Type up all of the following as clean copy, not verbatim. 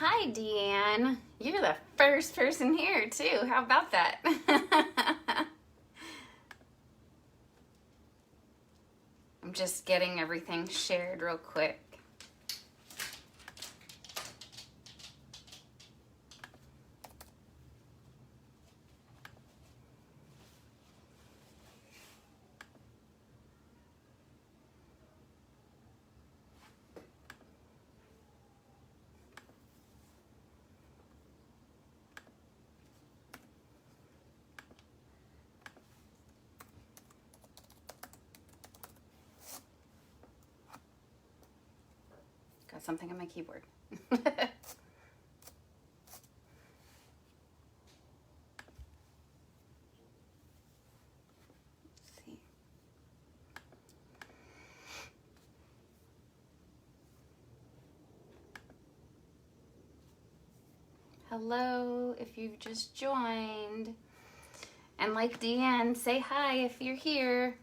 Hi, Deanne. You're the first person here, too. How about that? I'm just getting everything shared real quick. Got something on my keyboard. Hello, if you've just joined. And like Deanne, say hi if you're here.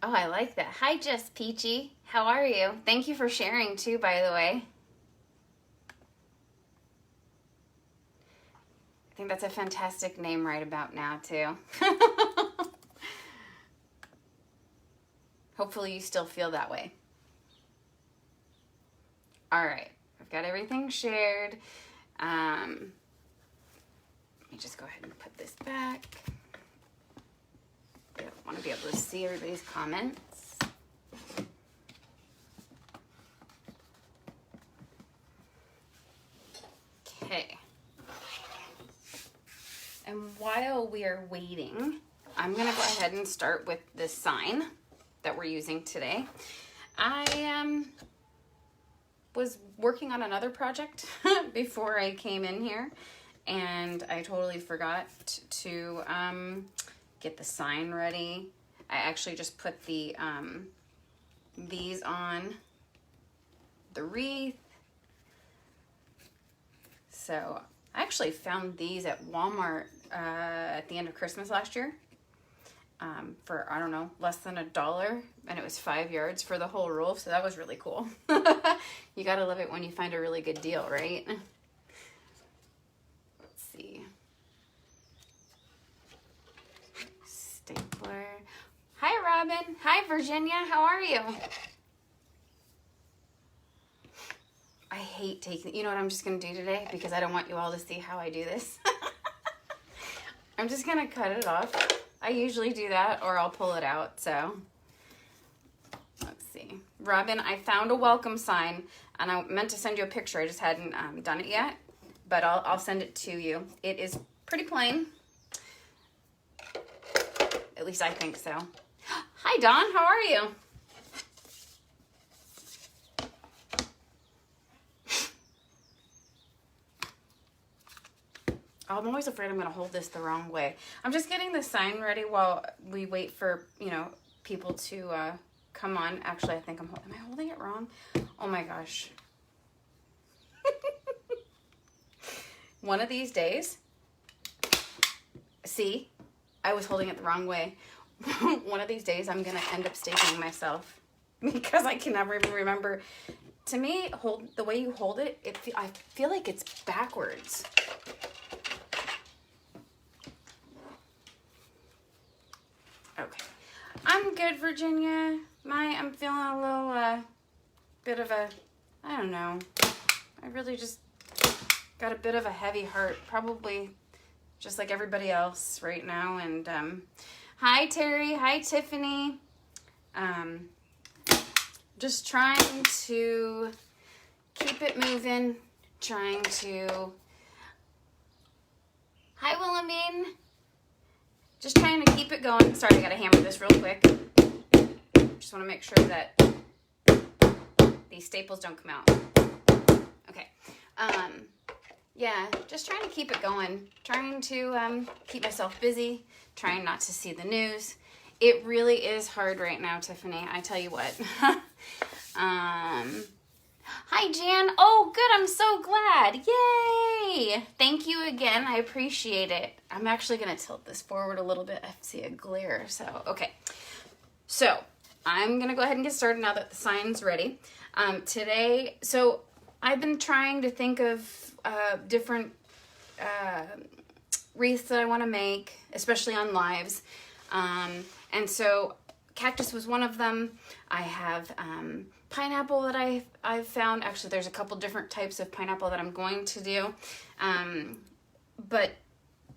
Oh, I like that. Hi, Just Peachy. How are you? Thank you for sharing too, by the way. I think that's a fantastic name right about now, too. Hopefully you still feel that way. All right, I've got everything shared. Let me just go ahead and put this back. I want to be able to see everybody's comments. Okay. And while we are waiting, I'm going to go ahead and start with this sign that we're using today. I was working on another project before I came in here, and I totally forgot to get the sign ready. I actually just put the these on the wreath. So I actually found these at Walmart at the end of Christmas last year for, I don't know, less than $1, and it was 5 yards for the whole roll, so that was really cool. You gotta love it when you find a really good deal, right? Let's see. Stapler. Hi, Robin. Hi, Virginia. How are you? I hate taking, you know what I'm just going to do today? Because I don't want you all to see how I do this. I'm just going to cut it off. I usually do that, or I'll pull it out, so. Let's see. Robin, I found a welcome sign, and I meant to send you a picture. I just hadn't done it yet, but I'll send it to you. It is pretty plain. At least I think so. Hi, Dawn. How are you? I'm always afraid I'm going to hold this the wrong way. I'm just getting the sign ready while we wait for, you know, people to come on. Actually, I think am I holding it wrong? Oh my gosh. One of these days, see, I was holding it the wrong way. One of these days, I'm going to end up stapling myself because I can never even remember. To me, the way you hold it, I feel like it's backwards. Okay, I'm good, Virginia. I'm feeling a little bit of a, I don't know. I really just got a bit of a heavy heart, probably just like everybody else right now. And hi, Terry. Hi, Tiffany. Just trying to keep it moving. Trying to. Hi, Wilhelmine. Just trying to keep it going. Sorry, I gotta hammer this real quick. Just want to make sure that these staples don't come out. Okay. Yeah, just trying to keep it going. Trying to keep myself busy. Trying not to see the news. It really is hard right now, Tiffany. I tell you what. Hi, Jan. Oh, good. I'm so glad. Yay! Thank you again. I appreciate it. I'm actually going to tilt this forward a little bit. I see a glare. So, okay. So, I'm going to go ahead and get started now that the sign's ready. Today, so I've been trying to think of different wreaths that I want to make, especially on lives. And so Cactus was one of them. I have pineapple that I've found. Actually, there's a couple different types of pineapple that I'm going to do. But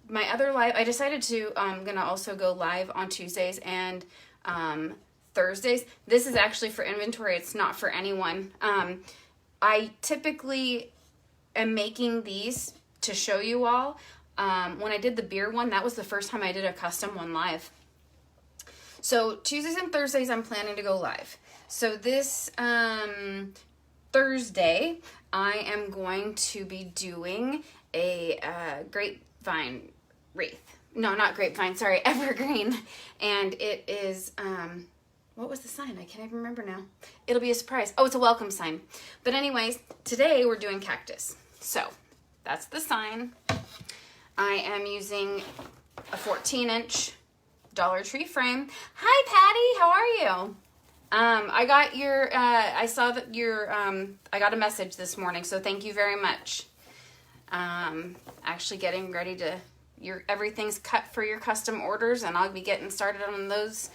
my other live, I decided to, I'm going to also go live on Tuesdays and Thursdays. This is actually for inventory. It's not for anyone. I typically am making these to show you all. When I did the beer one, that was the first time I did a custom one live. So Tuesdays and Thursdays, I'm planning to go live. So this Thursday, I am going to be doing a grapevine wreath. No, not grapevine, sorry, evergreen. And it is, what was the sign? I can't even remember now. It'll be a surprise. Oh, it's a welcome sign. But anyways, today we're doing cactus. So that's the sign. I am using a 14-inch Dollar Tree frame. Hi, Patty. How are you? I got your, I saw that your, I got a message this morning, so thank you very much. Actually getting ready to, everything's cut for your custom orders, and I'll be getting started on those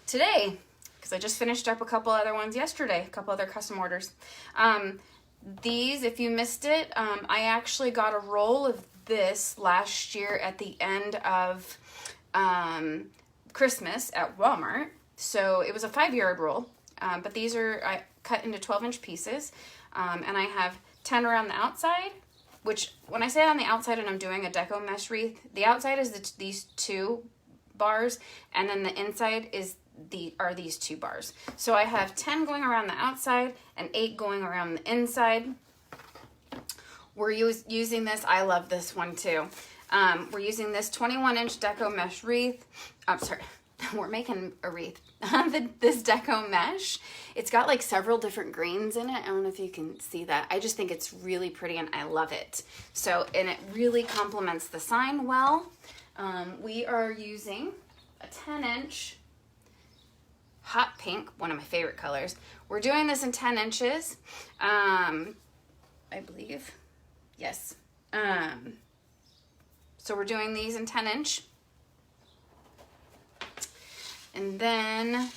today, because I just finished up a couple other ones yesterday, a couple other custom orders. These, if you missed it, I actually got a roll of this last year at the end of Christmas at Walmart. So it was a 5-yard roll, but these are I cut into 12-inch pieces, and I have 10 around the outside, which when I say on the outside and I'm doing a Deco Mesh wreath, the outside is these 2 bars, and then the inside is these 2 bars. So I have 10 going around the outside and 8 going around the inside. We're using this, I love this one too. We're using this 21-inch Deco Mesh wreath. I'm sorry, we're making a wreath. This Deco Mesh, it's got like several different greens in it. I don't know if you can see that. I just think it's really pretty and I love it. So, and it really complements the sign well. We are using a 10-inch hot pink, one of my favorite colors. We're doing this in 10 inches, I believe. Yes. So we're doing these in 10-inch. And then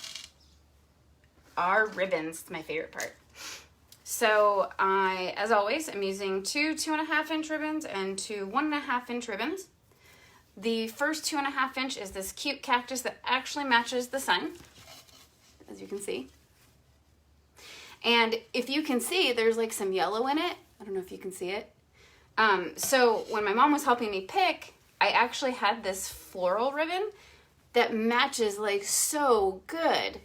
our ribbons, my favorite part. So I, as always, I'm using 2 2.5-inch ribbons and 2 1.5-inch ribbons. The first 2.5-inch is this cute cactus that actually matches the sign, as you can see. And if you can see, there's like some yellow in it. I don't know if you can see it. So when my mom was helping me pick, I actually had this floral ribbon that matches like so good.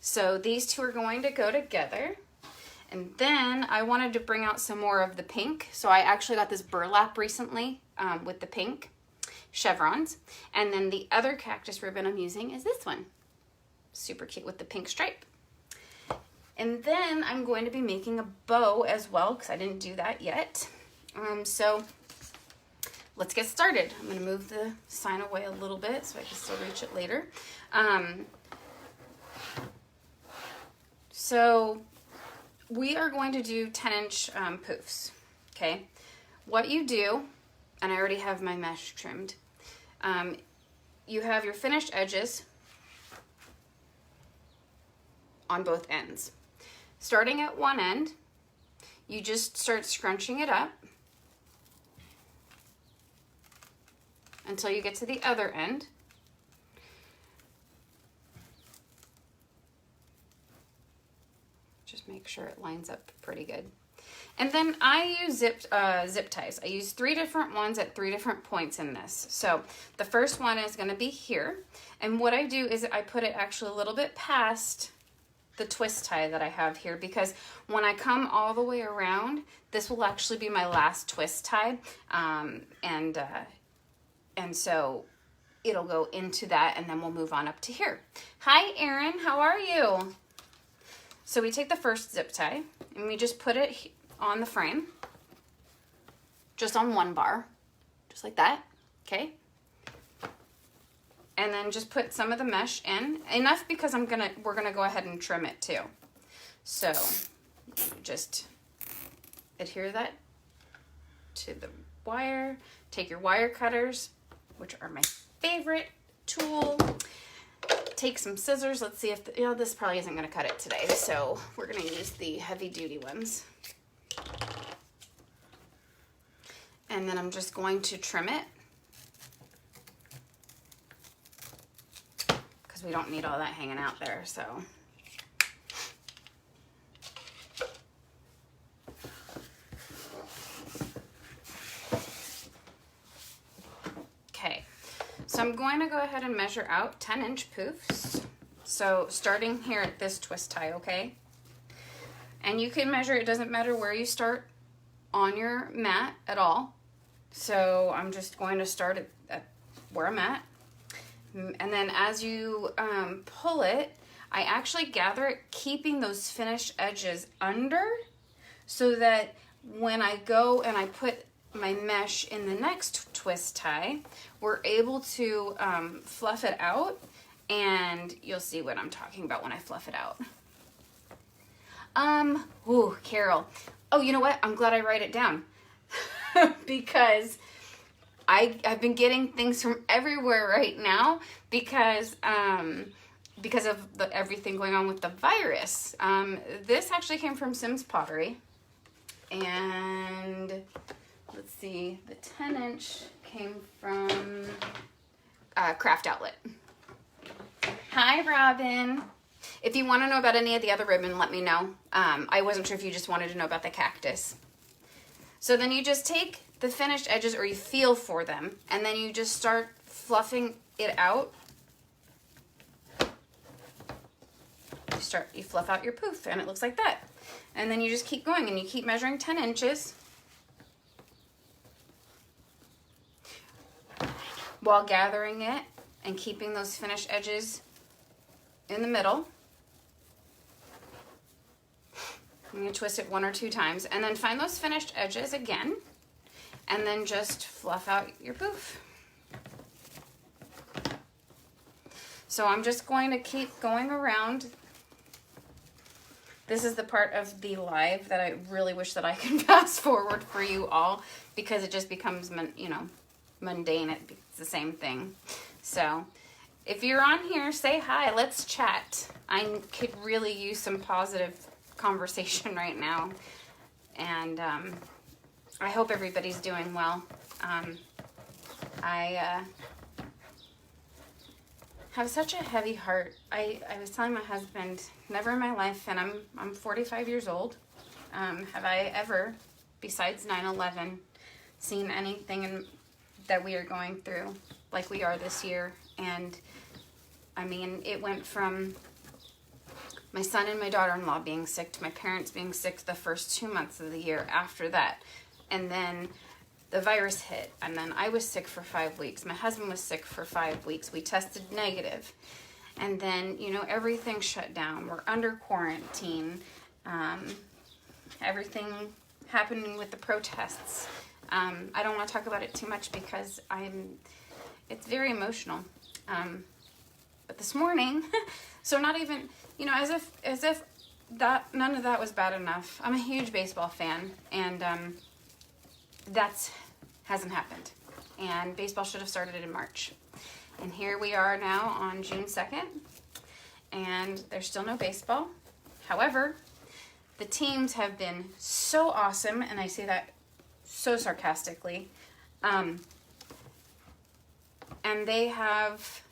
So these 2 are going to go together. And then I wanted to bring out some more of the pink. So I actually got this burlap recently with the pink chevrons. And then the other cactus ribbon I'm using is this one. Super cute with the pink stripe. And then I'm going to be making a bow as well, because I didn't do that yet. So let's get started. I'm going to move the sign away a little bit so I can still reach it later. So we are going to do 10-inch poofs, okay? What you do, and I already have my mesh trimmed, you have your finished edges on both ends. Starting at one end, you just start scrunching it up until you get to the other end. Just make sure it lines up pretty good. And then I use zip ties. I use 3 different ones at 3 different points in this. So the first one is going to be here. And what I do is I put it actually a little bit past the twist tie that I have here, because when I come all the way around, this will actually be my last twist tie. And so it'll go into that, and then we'll move on up to here. Hi, Erin. How are you? So we take the first zip tie, and we just put it on the frame, just on one bar, just like that, okay? And then just put some of the mesh in, enough because we're gonna go ahead and trim it too. So just adhere that to the wire. Take your wire cutters, which are my favorite tool. Take some scissors. Let's see if, this probably isn't gonna cut it today. So we're gonna use the heavy duty ones. And then I'm just going to trim it, because we don't need all that hanging out there, so. Okay, so I'm going to go ahead and measure out 10-inch poofs. So starting here at this twist tie, okay? And you can measure, it doesn't matter where you start on your mat at all. So I'm just going to start at where I'm at. And then as you pull it, I actually gather it, keeping those finished edges under, so that when I go and I put my mesh in the next twist tie, we're able to fluff it out, and you'll see what I'm talking about when I fluff it out. Ooh, Carol. Oh, you know what? I'm glad I write it down. Because I've been getting things from everywhere right now because of everything going on with the virus. This actually came from Sim's Pottery, and let's see, the 10-inch came from Craft Outlet. Hi, Robin. If you want to know about any of the other ribbon, let me know. I wasn't sure if you just wanted to know about the Cactus. So then you just take the finished edges, or you feel for them, and then you just start fluffing it out. You fluff out your poof, and it looks like that. And then you just keep going, and you keep measuring 10 inches while gathering it and keeping those finished edges in the middle. I'm going to twist it 1 or 2 times, and then find those finished edges again, and then just fluff out your poof. So I'm just going to keep going around. This is the part of the live that I really wish that I could fast forward for you all, because it just becomes, mundane. It's the same thing. So if you're on here, say hi, let's chat. I could really use some positive conversation right now, and I hope everybody's doing well. I have such a heavy heart. I was telling my husband, never in my life, and I'm 45 years old, have I ever, besides 9/11, seen anything that we are going through like we are this year. And I mean, it went from my son and my daughter-in-law being sick to my parents being sick the first 2 months of the year after that. And then the virus hit, and then I was sick for 5 weeks. My husband was sick for 5 weeks. We tested negative. And then, everything shut down. We're under quarantine. Everything happening with the protests. I don't want to talk about it too much because it's very emotional. But this morning, so not even, as if that none of that was bad enough. I'm a huge baseball fan, and that hasn't happened. And baseball should have started in March. And here we are now on June 2nd, and there's still no baseball. However, the teams have been so awesome, and I say that so sarcastically, and they have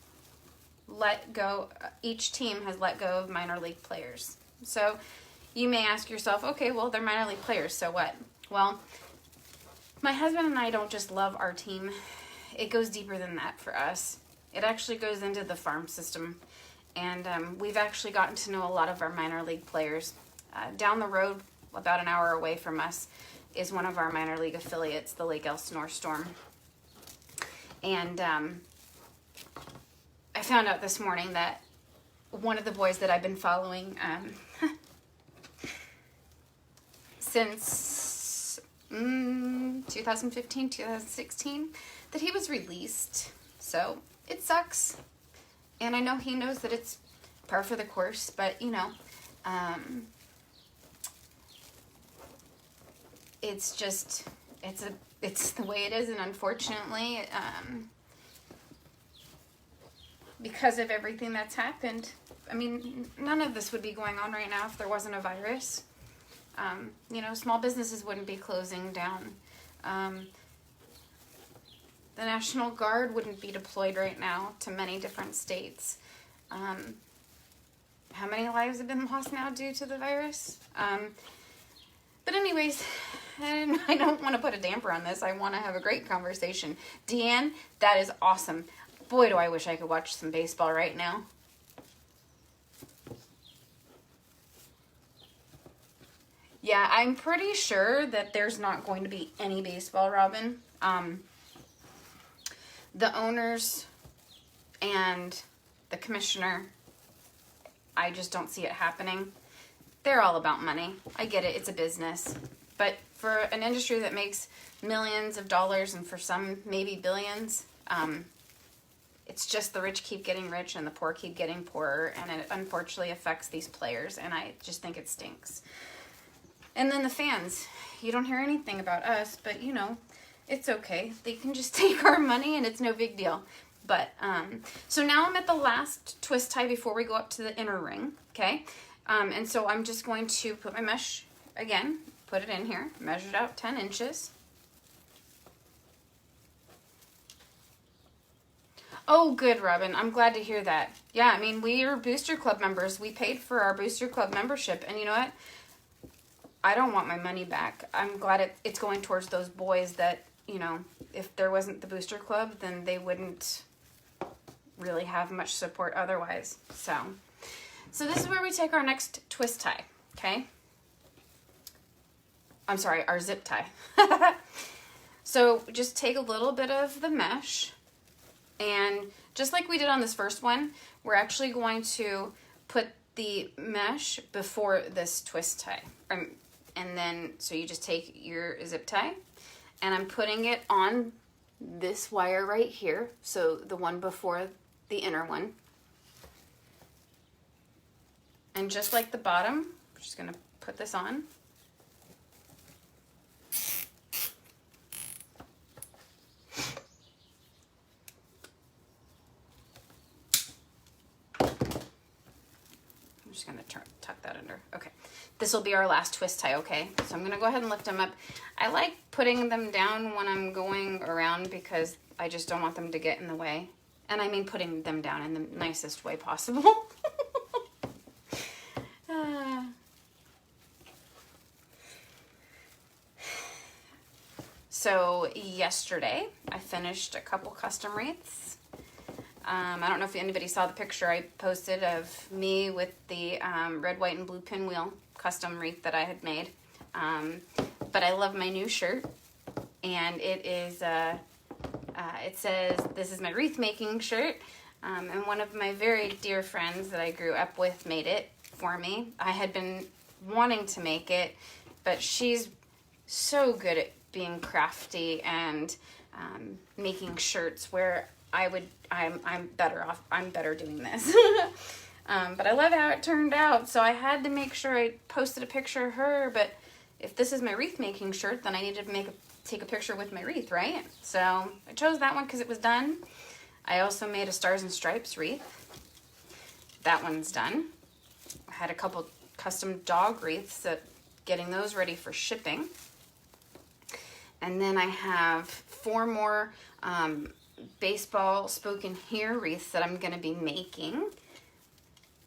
let go, each team has let go of minor league players. So you may ask yourself, okay, well, they're minor league players, so what? Well, my husband and I don't just love our team. It goes deeper than that for us. It actually goes into the farm system, and we've actually gotten to know a lot of our minor league players. Down the road, about an hour away from us, is one of our minor league affiliates, the Lake Elsinore Storm. And I found out this morning that one of the boys that I've been following since 2015, 2016, that he was released. So it sucks. And I know he knows that it's par for the course, but you know, it's just, it's the way it is. And unfortunately, because of everything that's happened, I mean, none of this would be going on right now if there wasn't a virus. You know, small businesses wouldn't be closing down. The National Guard wouldn't be deployed right now to many different states. How many lives have been lost now due to the virus? But anyways, and I don't want to put a damper on this. I want to have a great conversation. Deanne, that is awesome. Boy, do I wish I could watch some baseball right now. Yeah, I'm pretty sure that there's not going to be any baseball, Robin. The owners and the commissioner, I just don't see it happening. They're all about money. I get it. It's a business. But for an industry that makes millions of dollars and for some maybe billions, it's just the rich keep getting rich and the poor keep getting poorer. And it unfortunately affects these players. And I just think it stinks. And then the fans, you don't hear anything about us, but you know, it's okay. They can just take our money and it's no big deal. But, so now I'm at the last twist tie before we go up to the inner ring, okay? And so I'm just going to put my mesh, again, put it in here, measured out 10 inches. Oh, good, Robin. I'm glad to hear that. Yeah, I mean, we are Booster Club members. We paid for our Booster Club membership, and you know what? I don't want my money back. I'm glad it's going towards those boys that, you know, if there wasn't the Booster Club, then they wouldn't really have much support otherwise. So this is where we take our next twist tie, okay? I'm sorry, our zip tie. So just take a little bit of the mesh, and just like we did on this first one, we're actually going to put the mesh before this twist tie. And then, so you just take your zip tie, and I'm putting it on this wire right here. So the one before the inner one. And just like the bottom, we're just gonna put this on. I'm just gonna tuck that under. Okay, this will be our last twist tie, okay? So I'm gonna go ahead and lift them up. I like putting them down when I'm going around because I just don't want them to get in the way. And I mean putting them down in the nicest way possible. So yesterday I finished a couple custom wreaths. I don't know if anybody saw the picture I posted of me with the red, white, and blue pinwheel custom wreath that I had made. But I love my new shirt, and it is, it says, "This is my wreath making shirt." And one of my very dear friends that I grew up with made it for me. I had been wanting to make it, but she's so good at being crafty and making shirts where I'm better doing this. But I love how it turned out, so I had to make sure I posted a picture of her. But if this is my wreath making shirt, then I needed to take a picture with my wreath, right? So I chose that one because it was done. I also made a Stars and Stripes wreath. That one's done. I had a couple custom dog wreaths, getting those ready for shipping. And then I have 4 more baseball spoken here wreaths that I'm going to be making.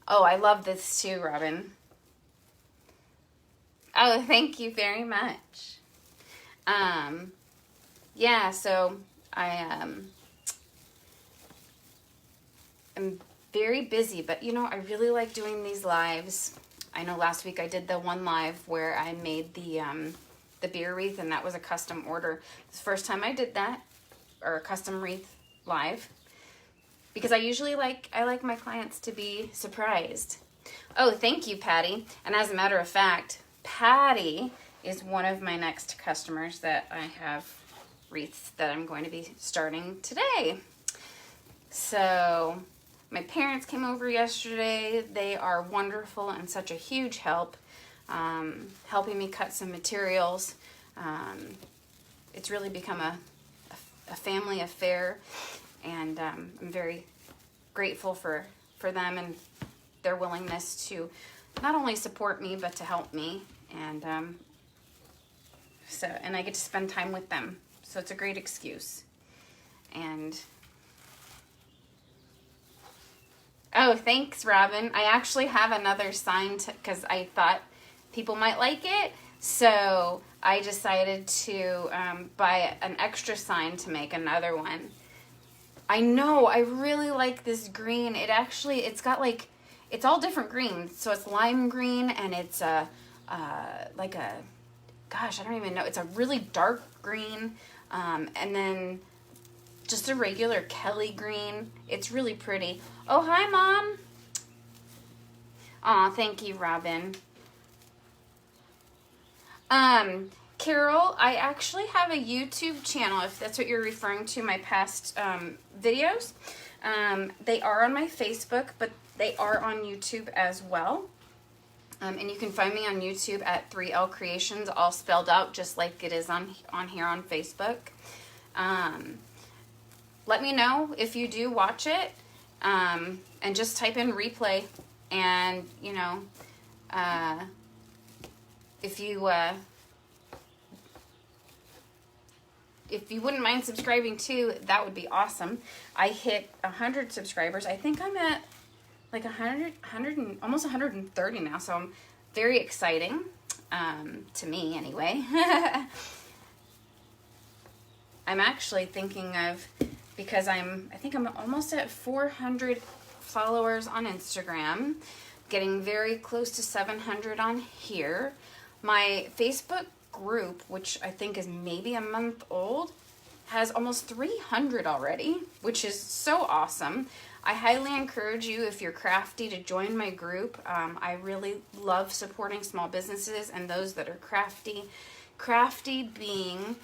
Oh, I love this too, Robin. Oh, thank you very much. Yeah, so I am very busy, but you know, I really like doing these lives. I know last week I did the one live where I made the beer wreath, and that was a custom order. It's the first time I did that, or a custom wreath live, because I usually like my clients to be surprised. Oh, thank you, Patty. And as a matter of fact, Patty is one of my next customers that I have wreaths that I'm going to be starting today. So my parents came over yesterday. They are wonderful and such a huge help, helping me cut some materials. It's really become a family affair, and I'm very grateful for them and their willingness to not only support me but to help me, and and I get to spend time with them, so it's a great excuse. And oh, thanks, Robin. I actually have another sign because I thought people might like it, so I decided to buy an extra sign to make another one. I know, I really like this green. It's got like, it's all different greens. So it's lime green, and it's like a, gosh, I don't even know. It's a really dark green, and then just a regular Kelly green. It's really pretty. Oh, hi, Mom. Aw, thank you, Robin. Carol, I actually have a YouTube channel, if that's what you're referring to, my past videos. They are on my Facebook, but they are on YouTube as well. And you can find me on YouTube at 3L Creations, all spelled out just like it is on here on Facebook. Let me know if you do watch it, and just type in replay, and, you know, if you wouldn't mind subscribing too, that would be awesome. I hit 100 subscribers. I think I'm at like 100 and almost 130 now, so I'm very exciting, to me anyway. I'm actually thinking of, because I think I'm almost at 400 followers on Instagram, getting very close to 700 on here. My Facebook group, which I think is maybe a month old, has almost 300 already, which is so awesome. I highly encourage you, if you're crafty, to join my group. I really love supporting small businesses and those that are crafty. Crafty being,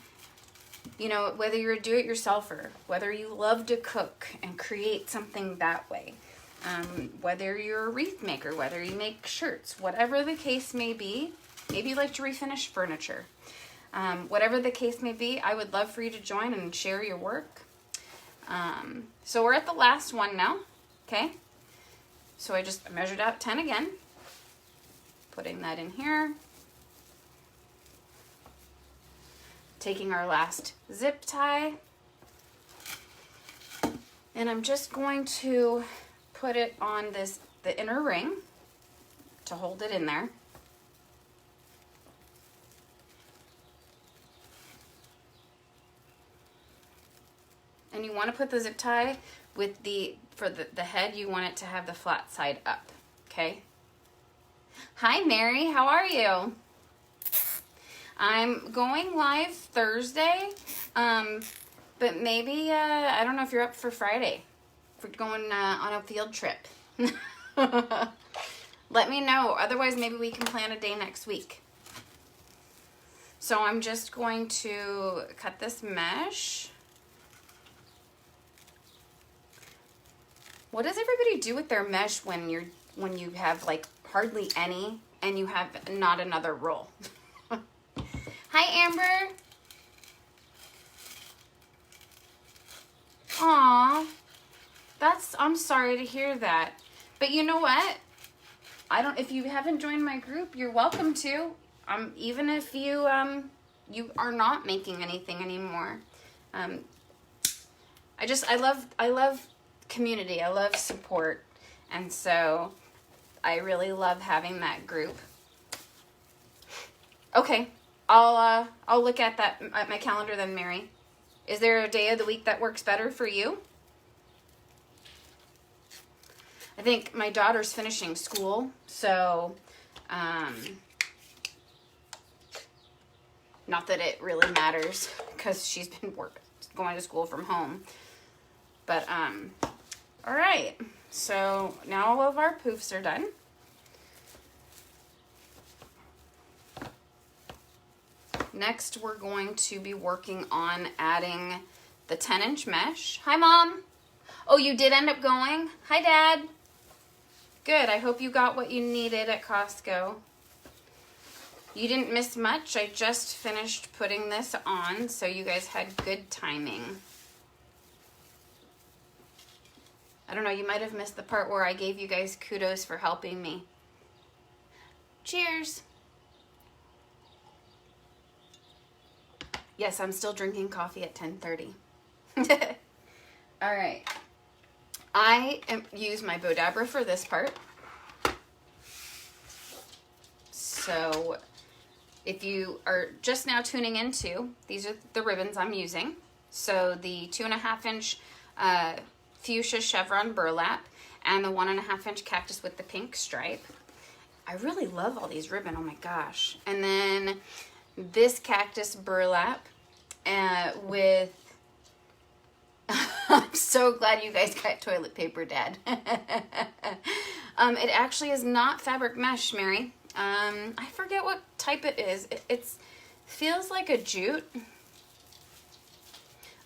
you know, whether you're a do-it-yourselfer, whether you love to cook and create something that way, whether you're a wreath maker, whether you make shirts, whatever the case may be. Maybe you like to refinish furniture. Whatever the case may be, I would love for you to join and share your work. So we're at the last one now, okay? So I just measured out 10 again, putting that in here. Taking our last zip tie. And I'm just going to put it on the inner ring to hold it in there. And you want to put the zip tie with for the head, you want it to have the flat side up, okay? Hi, Mary, how are you? I'm going live Thursday, but maybe, I don't know if you're up for Friday. If we're going on a field trip. Let me know. Otherwise, maybe we can plan a day next week. So I'm just going to cut this mesh. What does everybody do with their mesh when you have like hardly any and you have not another roll? Hi, Amber. Aw, I'm sorry to hear that. But you know what? If you haven't joined my group, you're welcome to. Even if you you are not making anything anymore. I love community. I love support, and so I really love having that group. Okay, I'll look at my calendar then, Mary. Is there a day of the week that works better for you? I think my daughter's finishing school, so not that it really matters because she's been going to school from home. But all right, so now all of our poofs are done. Next, we're going to be working on adding the 10-inch mesh. Hi, Mom. Oh, you did end up going? Hi, Dad. Good. I hope you got what you needed at Costco. You didn't miss much. I just finished putting this on, so you guys had good timing. I don't know, you might have missed the part where I gave you guys kudos for helping me. Cheers. Yes, I'm still drinking coffee at 10:30. All right. I use my Bodabra for this part. So if you are just now tuning into, these are the ribbons I'm using. So the 2.5-inch fuchsia chevron burlap and the 1.5-inch cactus with the pink stripe. I really love all these ribbon, oh my gosh. And then this cactus burlap with, I'm so glad you guys got toilet paper, Dad. It actually is not fabric mesh, Mary. I forget what type it is. It feels like a jute.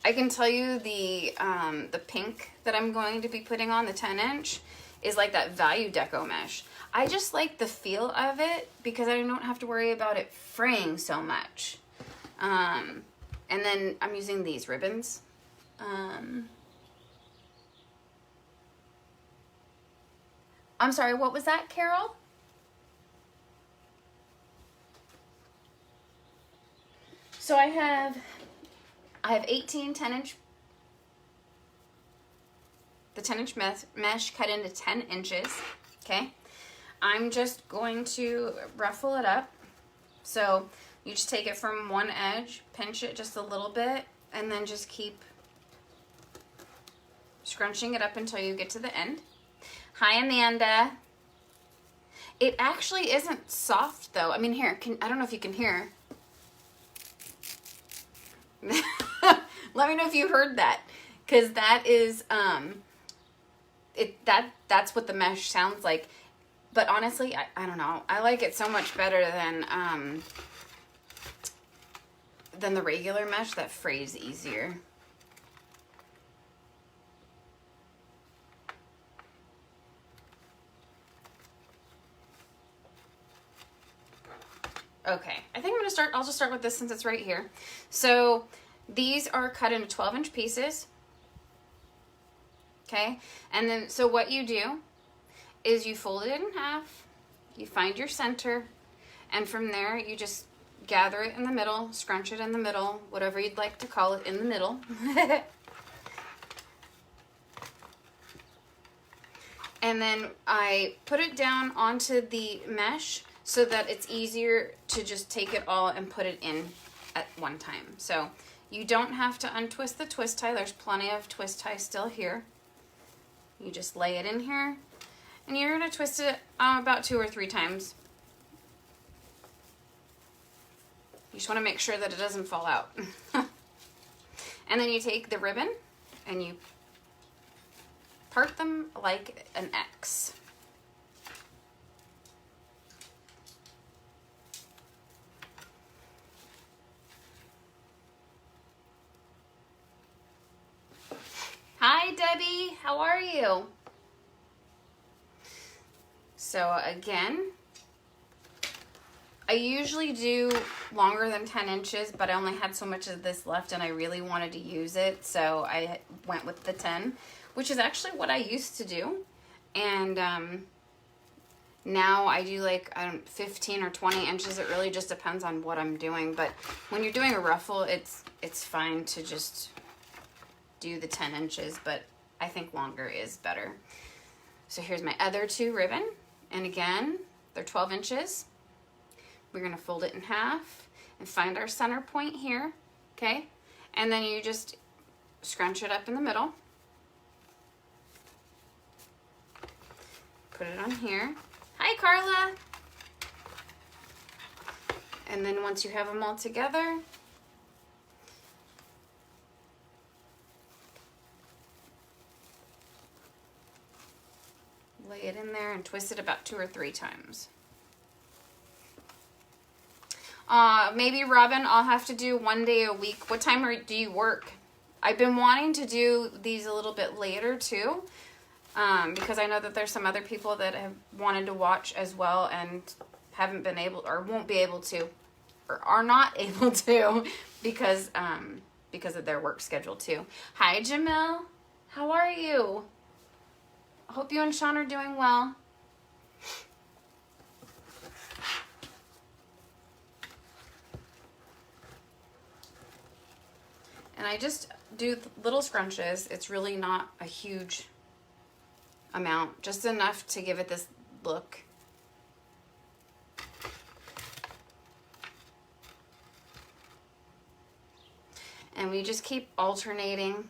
I can tell you the pink that I'm going to be putting on, the 10-inch, is like that value Deco Mesh. I just like the feel of it because I don't have to worry about it fraying so much. And then I'm using these ribbons. I'm sorry, what was that, Carol? So I have 18 10-inch, the 10-inch mesh cut into 10 inches, okay? I'm just going to ruffle it up. So you just take it from one edge, pinch it just a little bit, and then just keep scrunching it up until you get to the end. Hi, Amanda. It actually isn't soft though. I mean, here, I don't know if you can hear. Let me know if you heard that, because that is that's what the mesh sounds like. But honestly, I don't know. I like it so much better than the regular mesh that frays easier. Okay, I think I'm gonna start. I'll just start with this since it's right here. So these are cut into 12-inch pieces. Okay, and then so what you do is you fold it in half, you find your center, and from there you just gather it in the middle, scrunch it in the middle, whatever you'd like to call it, in the middle. And then I put it down onto the mesh so that it's easier to just take it all and put it in at one time. So you don't have to untwist the twist tie. There's plenty of twist tie still here. You just lay it in here, and you're going to twist it about 2 or 3 times. You just want to make sure that it doesn't fall out. And then you take the ribbon and you part them like an X. Hi, Debbie. How are you? So again, I usually do longer than 10 inches, but I only had so much of this left and I really wanted to use it, so I went with the 10, which is actually what I used to do. And now I do like 15 or 20 inches. It really just depends on what I'm doing, but when you're doing a ruffle, it's fine to just do the 10 inches, but I think longer is better. So here's my other 2 ribbon, and again, they're 12 inches. We're gonna fold it in half and find our center point here, okay? And then you just scrunch it up in the middle. Put it on here. Hi, Carla. And then once you have them all together, lay it in there and twist it about 2 or 3 times. Maybe Robin, I'll have to do 1 day a week. What time do you work? I've been wanting to do these a little bit later too, because I know that there's some other people that have wanted to watch as well and haven't been able or won't be able to or are not able to because of their work schedule too. Hi, Jamil. How are you? I hope you and Sean are doing well. And I just do little scrunches. It's really not a huge amount, just enough to give it this look. And we just keep alternating,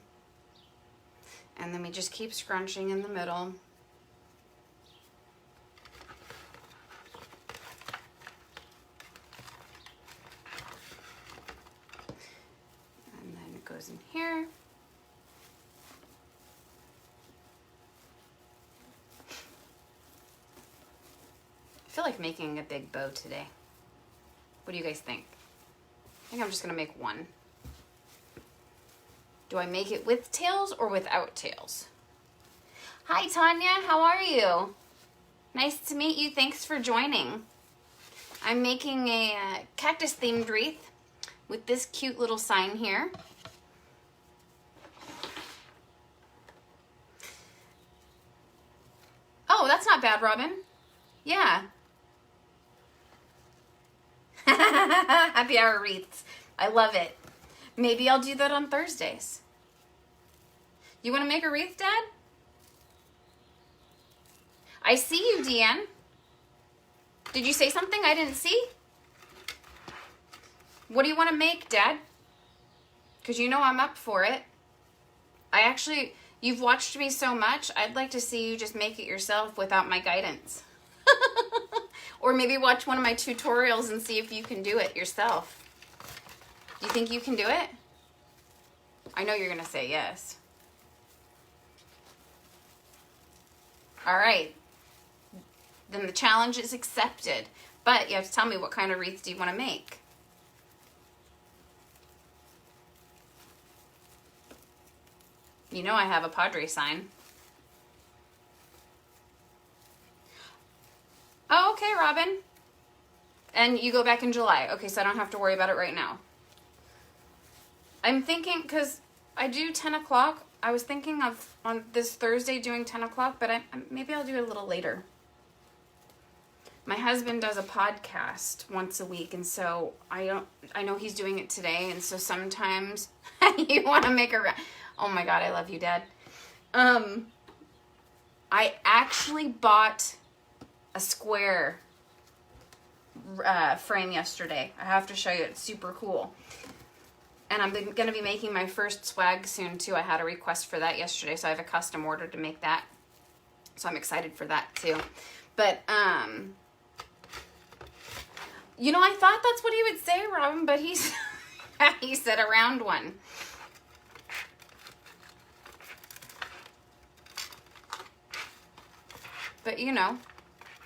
and then we just keep scrunching in the middle. Goes in here. I feel like making a big bow today. What do you guys think? I think I'm just gonna make one. Do I make it with tails or without tails? Hi Tanya, how are you? Nice to meet you, thanks for joining. I'm making a cactus themed wreath with this cute little sign here. Oh, that's not bad, Robin. Yeah. Happy hour wreaths. I love it. Maybe I'll do that on Thursdays. You want to make a wreath, Dad? I see you, Deanne. Did you say something I didn't see? What do you want to make, Dad? Because you know I'm up for it. You've watched me so much, I'd like to see you just make it yourself without my guidance. Or maybe watch one of my tutorials and see if you can do it yourself. Do you think you can do it? I know you're going to say yes. All right. Then the challenge is accepted. But you have to tell me, what kind of wreath do you want to make? You know I have a Padre sign. Oh, okay, Robin. And you go back in July. Okay, so I don't have to worry about it right now. I'm thinking, because I do 10 o'clock. I was thinking of on this Thursday doing 10 o'clock, but maybe I'll do it a little later. My husband does a podcast once a week, and so I know he's doing it today, and so sometimes you want to make a... Oh my God, I love you, Dad. I actually bought a square frame yesterday. I have to show you. It's super cool. And I'm going to be making my first swag soon, too. I had a request for that yesterday, so I have a custom order to make that. So I'm excited for that, too. But, you know, I thought that's what he would say, Robin, but he said a round one. But, you know.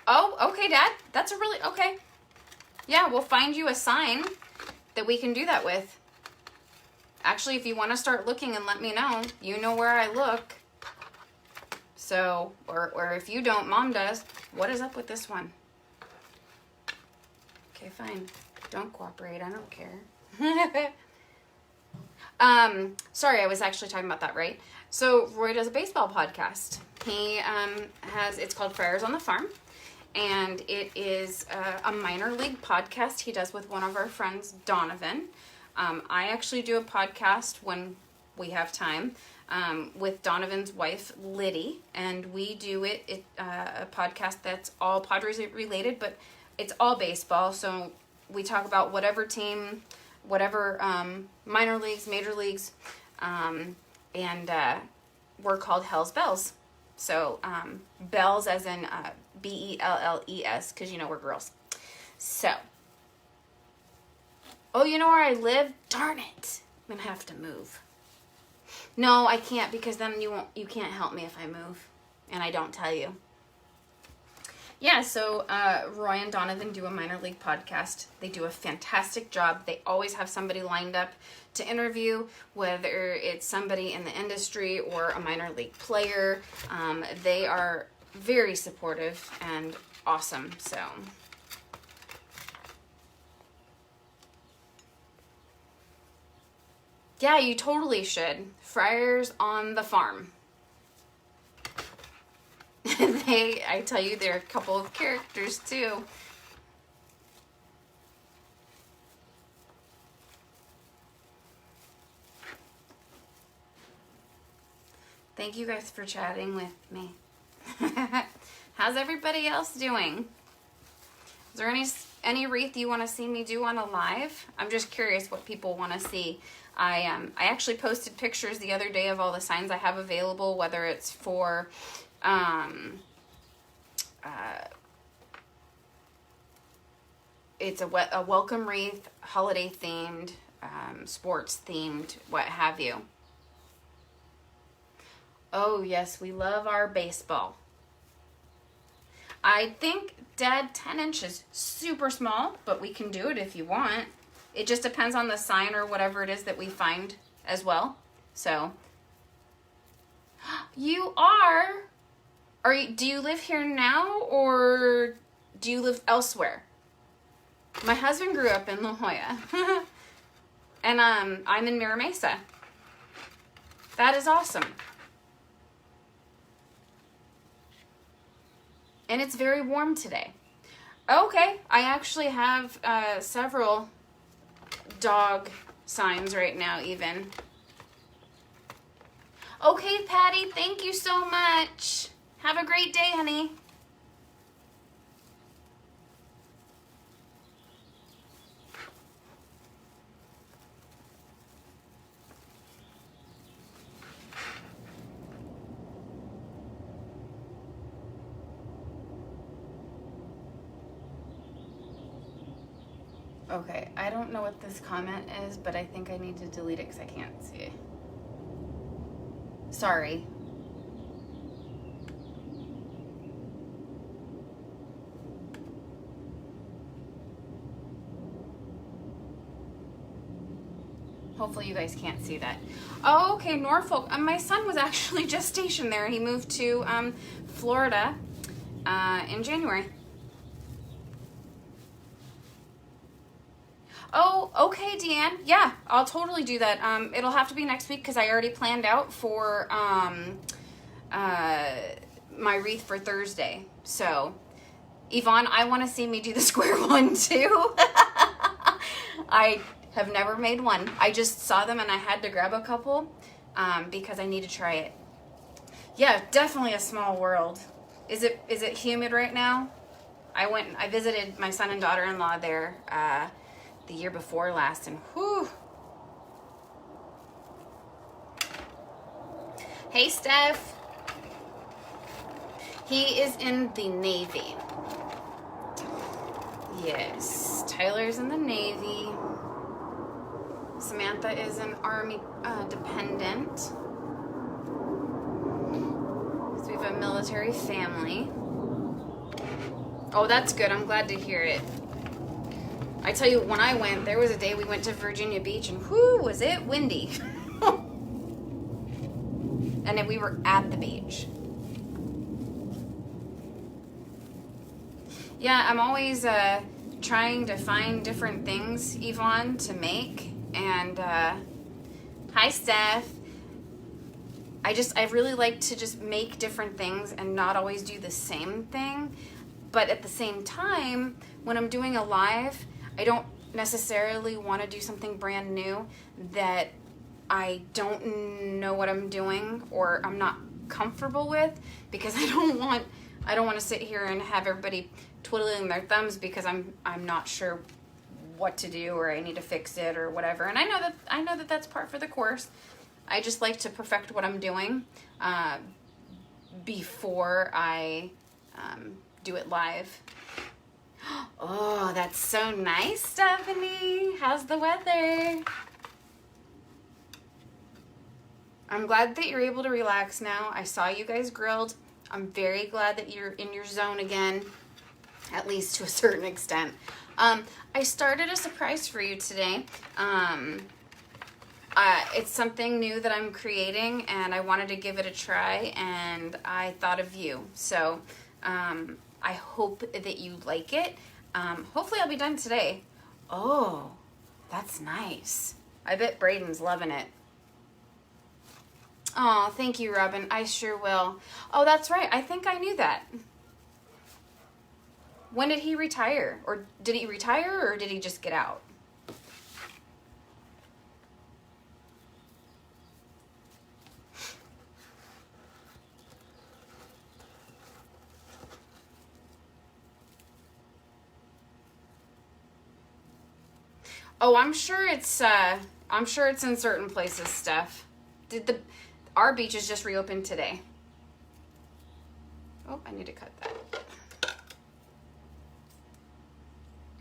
Oh, okay, Dad. That's a really... Okay. Yeah, we'll find you a sign that we can do that with. Actually, if you want to start looking and let me know, you know where I look. So, or if you don't, Mom does. What is up with this one? Okay, fine. Don't cooperate. I don't care. Sorry, I was actually talking about that, right? So, Roy does a baseball podcast. He it's called Friars on the Farm. And it is a minor league podcast he does with one of our friends, Donovan. I actually do a podcast when we have time with Donovan's wife, Liddy. And we do a podcast that's all Padres related, but it's all baseball. So we talk about whatever team, whatever minor leagues, major leagues. And we're called Hell's Bells. So bells as in Belles, because you know we're girls. So, oh, you know where I live? Darn it! I'm gonna have to move. No, I can't, because then you can't help me if I move, and I don't tell you. Yeah, so Roy and Donovan do a minor league podcast. They do a fantastic job. They always have somebody lined up to interview, whether it's somebody in the industry or a minor league player. They are very supportive and awesome. So, yeah, you totally should. Friars on the Farm. I tell you, they're a couple of characters too. Thank you guys for chatting with me. How's everybody else doing? Is there any wreath you want to see me do on a live? I'm just curious what people want to see. I actually posted pictures the other day of all the signs I have available, whether it's for it's a welcome wreath, holiday themed, sports themed, what have you. Oh yes, we love our baseball. I think, Dad, 10 inches, super small, but we can do it if you want. It just depends on the sign or whatever it is that we find as well. So, you are do you live here now or do you live elsewhere? My husband grew up in La Jolla. And I'm in Mira Mesa. That is awesome. And it's very warm today. Okay, I actually have several dog signs right now even. Okay, Patty, thank you so much. Have a great day, honey. Okay, I don't know what this comment is, but I think I need to delete it because I can't see it. Sorry. Hopefully you guys can't see that. Oh, okay, Norfolk. My son was actually just stationed there. He moved to Florida in January. Oh, okay, Deanne. Yeah, I'll totally do that. It'll have to be next week because I already planned out for my wreath for Thursday. So, Yvonne, I want to see me do the square one too. I have never made one. I just saw them and I had to grab a couple because I need to try it. Yeah, definitely a small world. Is it humid right now? I visited my son and daughter-in-law there the year before last, and whew. Hey, Steph. He is in the Navy. Yes, Tyler's in the Navy. Samantha is an Army dependent. So we have a military family. Oh, that's good. I'm glad to hear it. I tell you, when I went, there was a day we went to Virginia Beach, and whoo, was it windy. And then we were at the beach. Yeah, I'm always trying to find different things, Yvonne, to make. And hi, Steph. I really like to just make different things and not always do the same thing. But at the same time, when I'm doing a live, I don't necessarily want to do something brand new that I don't know what I'm doing or I'm not comfortable with, because I don't want to sit here and have everybody twiddling their thumbs because I'm not sure what to do or I need to fix it or whatever. And I know that that's part for the course. I just like to perfect what I'm doing before I do it live. Oh, that's so nice, Stephanie. How's the weather? I'm glad that you're able to relax now. I saw you guys grilled. I'm very glad that you're in your zone again. at least to a certain extent. I started a surprise for you today. It's something new that I'm creating, and I wanted to give it a try, and I thought of you. So I hope that you like it. Hopefully I'll be done today. Oh, that's nice. I bet Braden's loving it. Oh, thank you, Robin. I sure will. Oh, that's right. I think I knew that. When did he retire? Or did he retire, or did he just get out? Oh, I'm sure it's in certain places, Steph. Our beaches just reopened today. Oh, I need to cut that.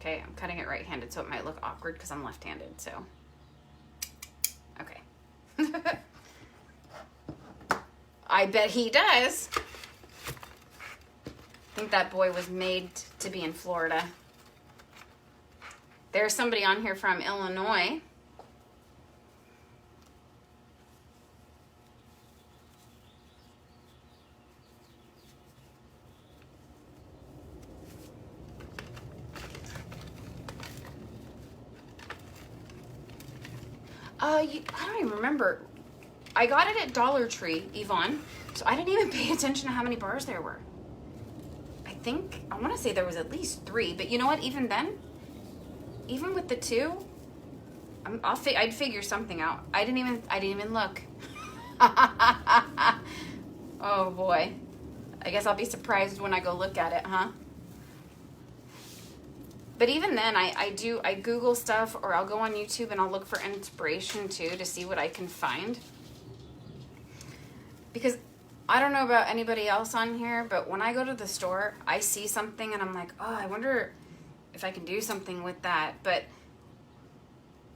Okay, I'm cutting it right-handed, so it might look awkward because I'm left-handed, so. Okay. I bet he does. I think that boy was made to be in Florida. There's somebody on here from Illinois. I don't even remember. I got it at Dollar Tree, Yvonne, so I didn't even pay attention to how many bars there were. I want to say there was at least 3, but you know what? Even then, even with the 2, I'd figure something out. I didn't even look. Oh boy. I guess I'll be surprised when I go look at it, huh? But even then, I Google stuff, or I'll go on YouTube and I'll look for inspiration too to see what I can find. Because I don't know about anybody else on here, but when I go to the store, I see something and I'm like, oh, I wonder if I can do something with that. But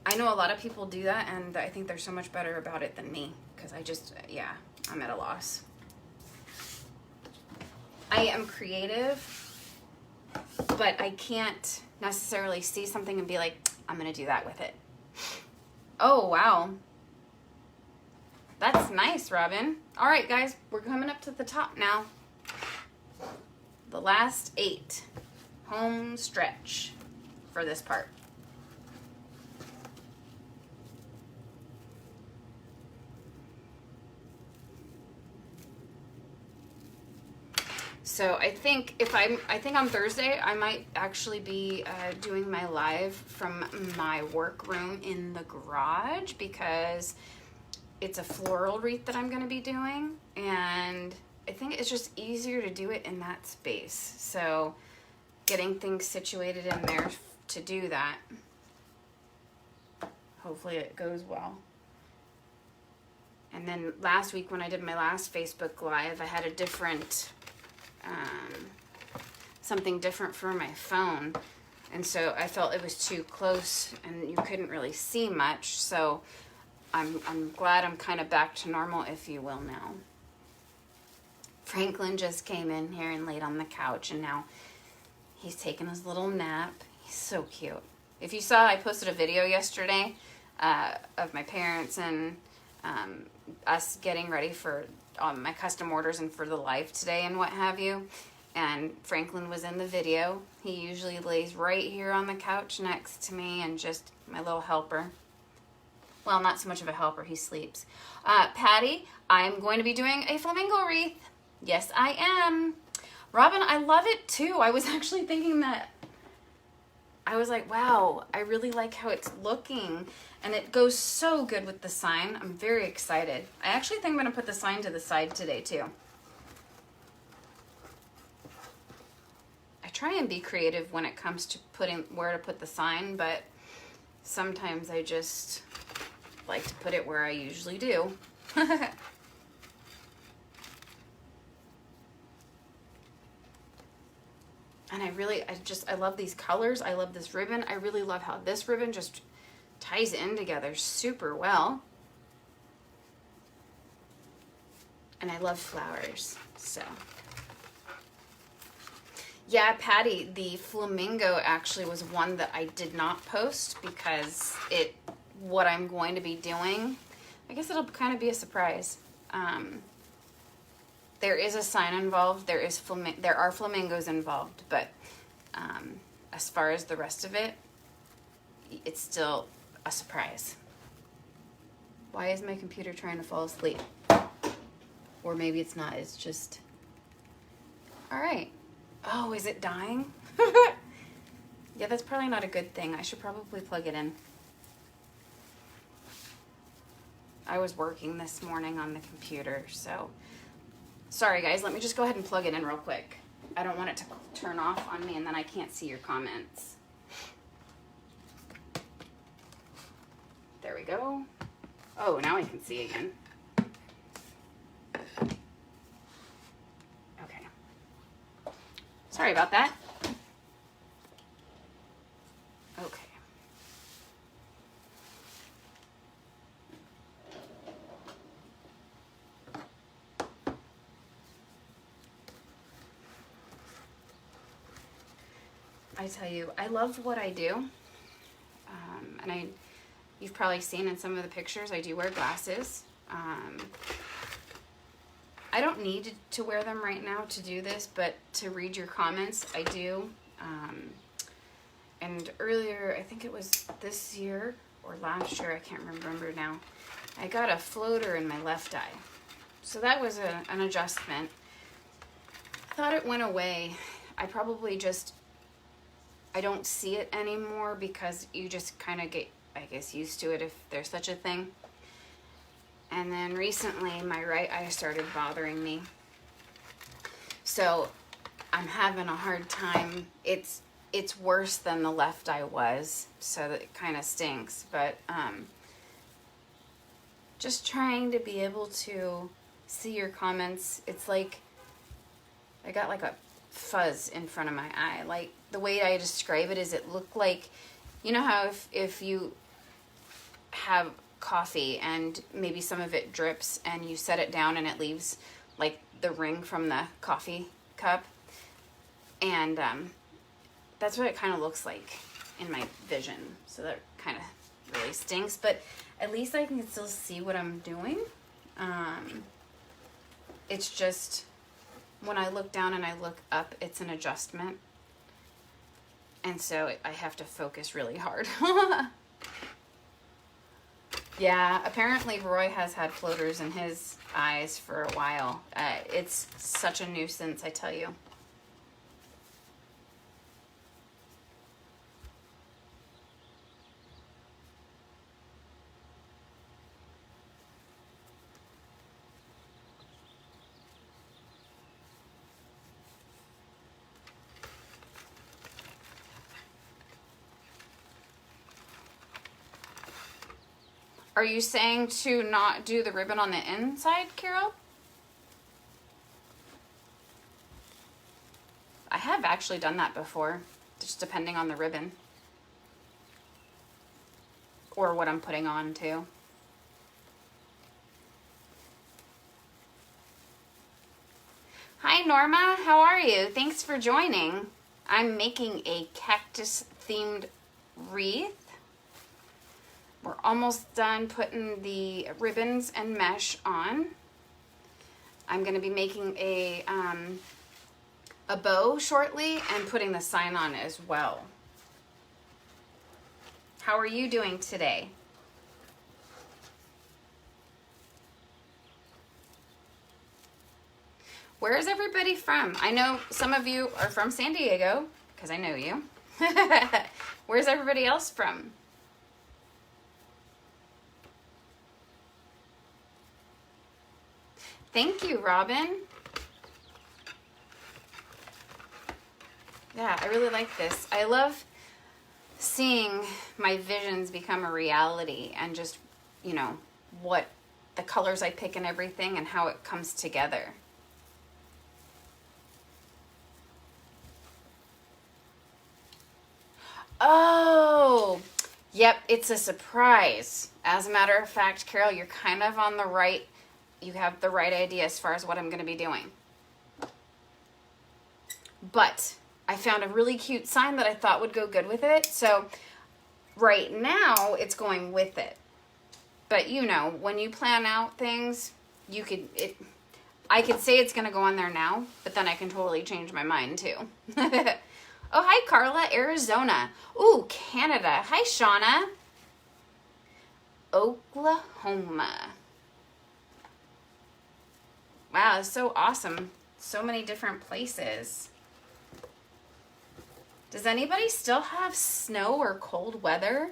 I know a lot of people do that, and I think they're so much better about it than me, because I'm at a loss. I am creative, but I can't necessarily see something and be like, I'm gonna do that with it. Oh, wow. That's nice, Robin. All right, guys, we're coming up to the top now. The last 8. Home stretch for this part. So I think on Thursday I might actually be doing my live from my workroom in the garage, because it's a floral wreath that I'm going to be doing, and I think it's just easier to do it in that space. So getting things situated in there to do that. Hopefully it goes well. And then last week when I did my last Facebook Live, I had a different, something different for my phone. And so I felt it was too close and you couldn't really see much. So I'm glad I'm kind of back to normal, if you will, now. Franklin just came in here and laid on the couch, and now he's taking his little nap. He's so cute. If you saw, I posted a video yesterday of my parents and us getting ready for my custom orders and for the live today and what have you. And Franklin was in the video. He usually lays right here on the couch next to me and just my little helper. Well, not so much of a helper. He sleeps. Patty, I'm going to be doing a flamingo wreath. Yes, I am. Robin, I love it too. I was actually thinking that. I was like, wow, I really like how it's looking. And it goes so good with the sign. I'm very excited. I actually think I'm going to put the sign to the side today too. I try and be creative when it comes to putting where to put the sign, but sometimes I just like to put it where I usually do. And I love these colors. I love this ribbon. I really love how this ribbon just ties in together super well. And I love flowers, so. Yeah, Patty, the Flamingo actually was one that I did not post because what I'm going to be doing, I guess it'll kind of be a surprise. There is a sign involved, there are flamingos involved, but as far as the rest of it, it's still a surprise. Why is my computer trying to fall asleep? Or maybe it's not, it's just... All right. Oh, is it dying? Yeah, that's probably not a good thing. I should probably plug it in. I was working this morning on the computer, so... Sorry, guys. Let me just go ahead and plug it in real quick. I don't want it to turn off on me, and then I can't see your comments. There we go. Oh, now I can see again. Okay. Sorry about that. Okay. I tell you, I love what I do. And you've probably seen in some of the pictures, I do wear glasses. I don't need to wear them right now to do this, but to read your comments, I do. And earlier, I think it was this year or last year, I can't remember now, I got a floater in my left eye. So that was an adjustment. I thought it went away. I probably just... I don't see it anymore because you just kind of get, I guess, used to it if there's such a thing. And then recently my right eye started bothering me. So I'm having a hard time. It's worse than the left eye was, so that it kind of stinks. But just trying to be able to see your comments. It's like I got like a fuzz in front of my eye. Like, the way I describe it is it looked like, you know how if you have coffee and maybe some of it drips and you set it down and it leaves like the ring from the coffee cup, and that's what it kind of looks like in my vision. So that kind of really stinks, but at least I can still see what I'm doing. It's just when I look down and I look up, it's an adjustment. And so I have to focus really hard. Yeah, apparently Roy has had floaters in his eyes for a while. It's such a nuisance, I tell you. Are you saying to not do the ribbon on the inside, Carol? I have actually done that before, just depending on the ribbon. Or what I'm putting on too. Hi Norma, how are you? Thanks for joining. I'm making a cactus themed wreath. We're almost done putting the ribbons and mesh on. I'm going to be making a bow shortly and putting the sign on as well. How are you doing today? Where is everybody from? I know some of you are from San Diego, because I know you. Where's everybody else from? Thank you, Robin. Yeah, I really like this. I love seeing my visions become a reality and just, you know, what the colors I pick and everything and how it comes together. Oh, yep, it's a surprise. As a matter of fact, Carol, you're kind of on the right. You have the right idea as far as what I'm going to be doing. But I found a really cute sign that I thought would go good with it. So right now it's going with it. But you know, when you plan out things, I could say it's gonna go on there now, but then I can totally change my mind too. Oh, hi Carla, Arizona. Ooh, Canada. Hi Shauna. Oklahoma. Wow, it's so awesome. So many different places. Does anybody still have snow or cold weather?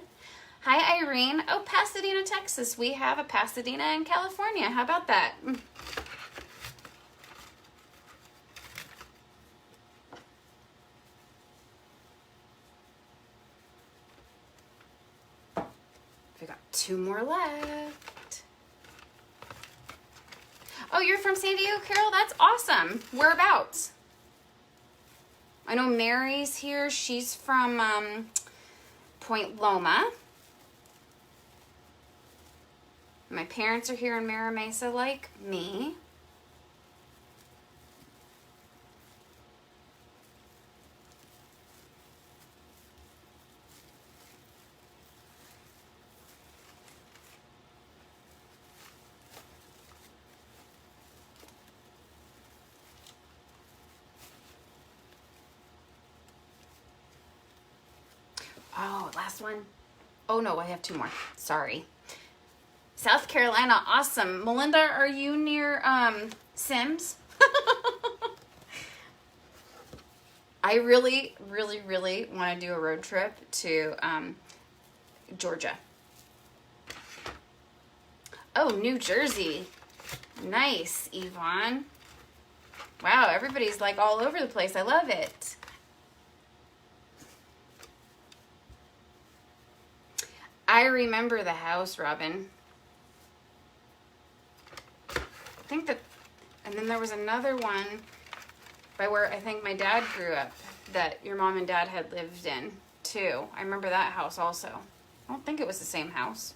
Hi Irene. Oh, Pasadena, Texas. We have a Pasadena in California. How about that? We got 2 more left. Oh, you're from San Diego, Carol? That's awesome. Whereabouts? I know Mary's here. She's from Point Loma. My parents are here in Mira Mesa like me. Oh, last one. Oh no, I have 2 more. Sorry. South Carolina, awesome. Melinda, are you near Sims? I really, really, really want to do a road trip to Georgia. Oh, New Jersey. Nice, Yvonne. Wow, everybody's like all over the place. I love it. I remember the house, Robin. I think that, and then there was another one by where I think my dad grew up that your mom and dad had lived in too. I remember that house also. I don't think it was the same house.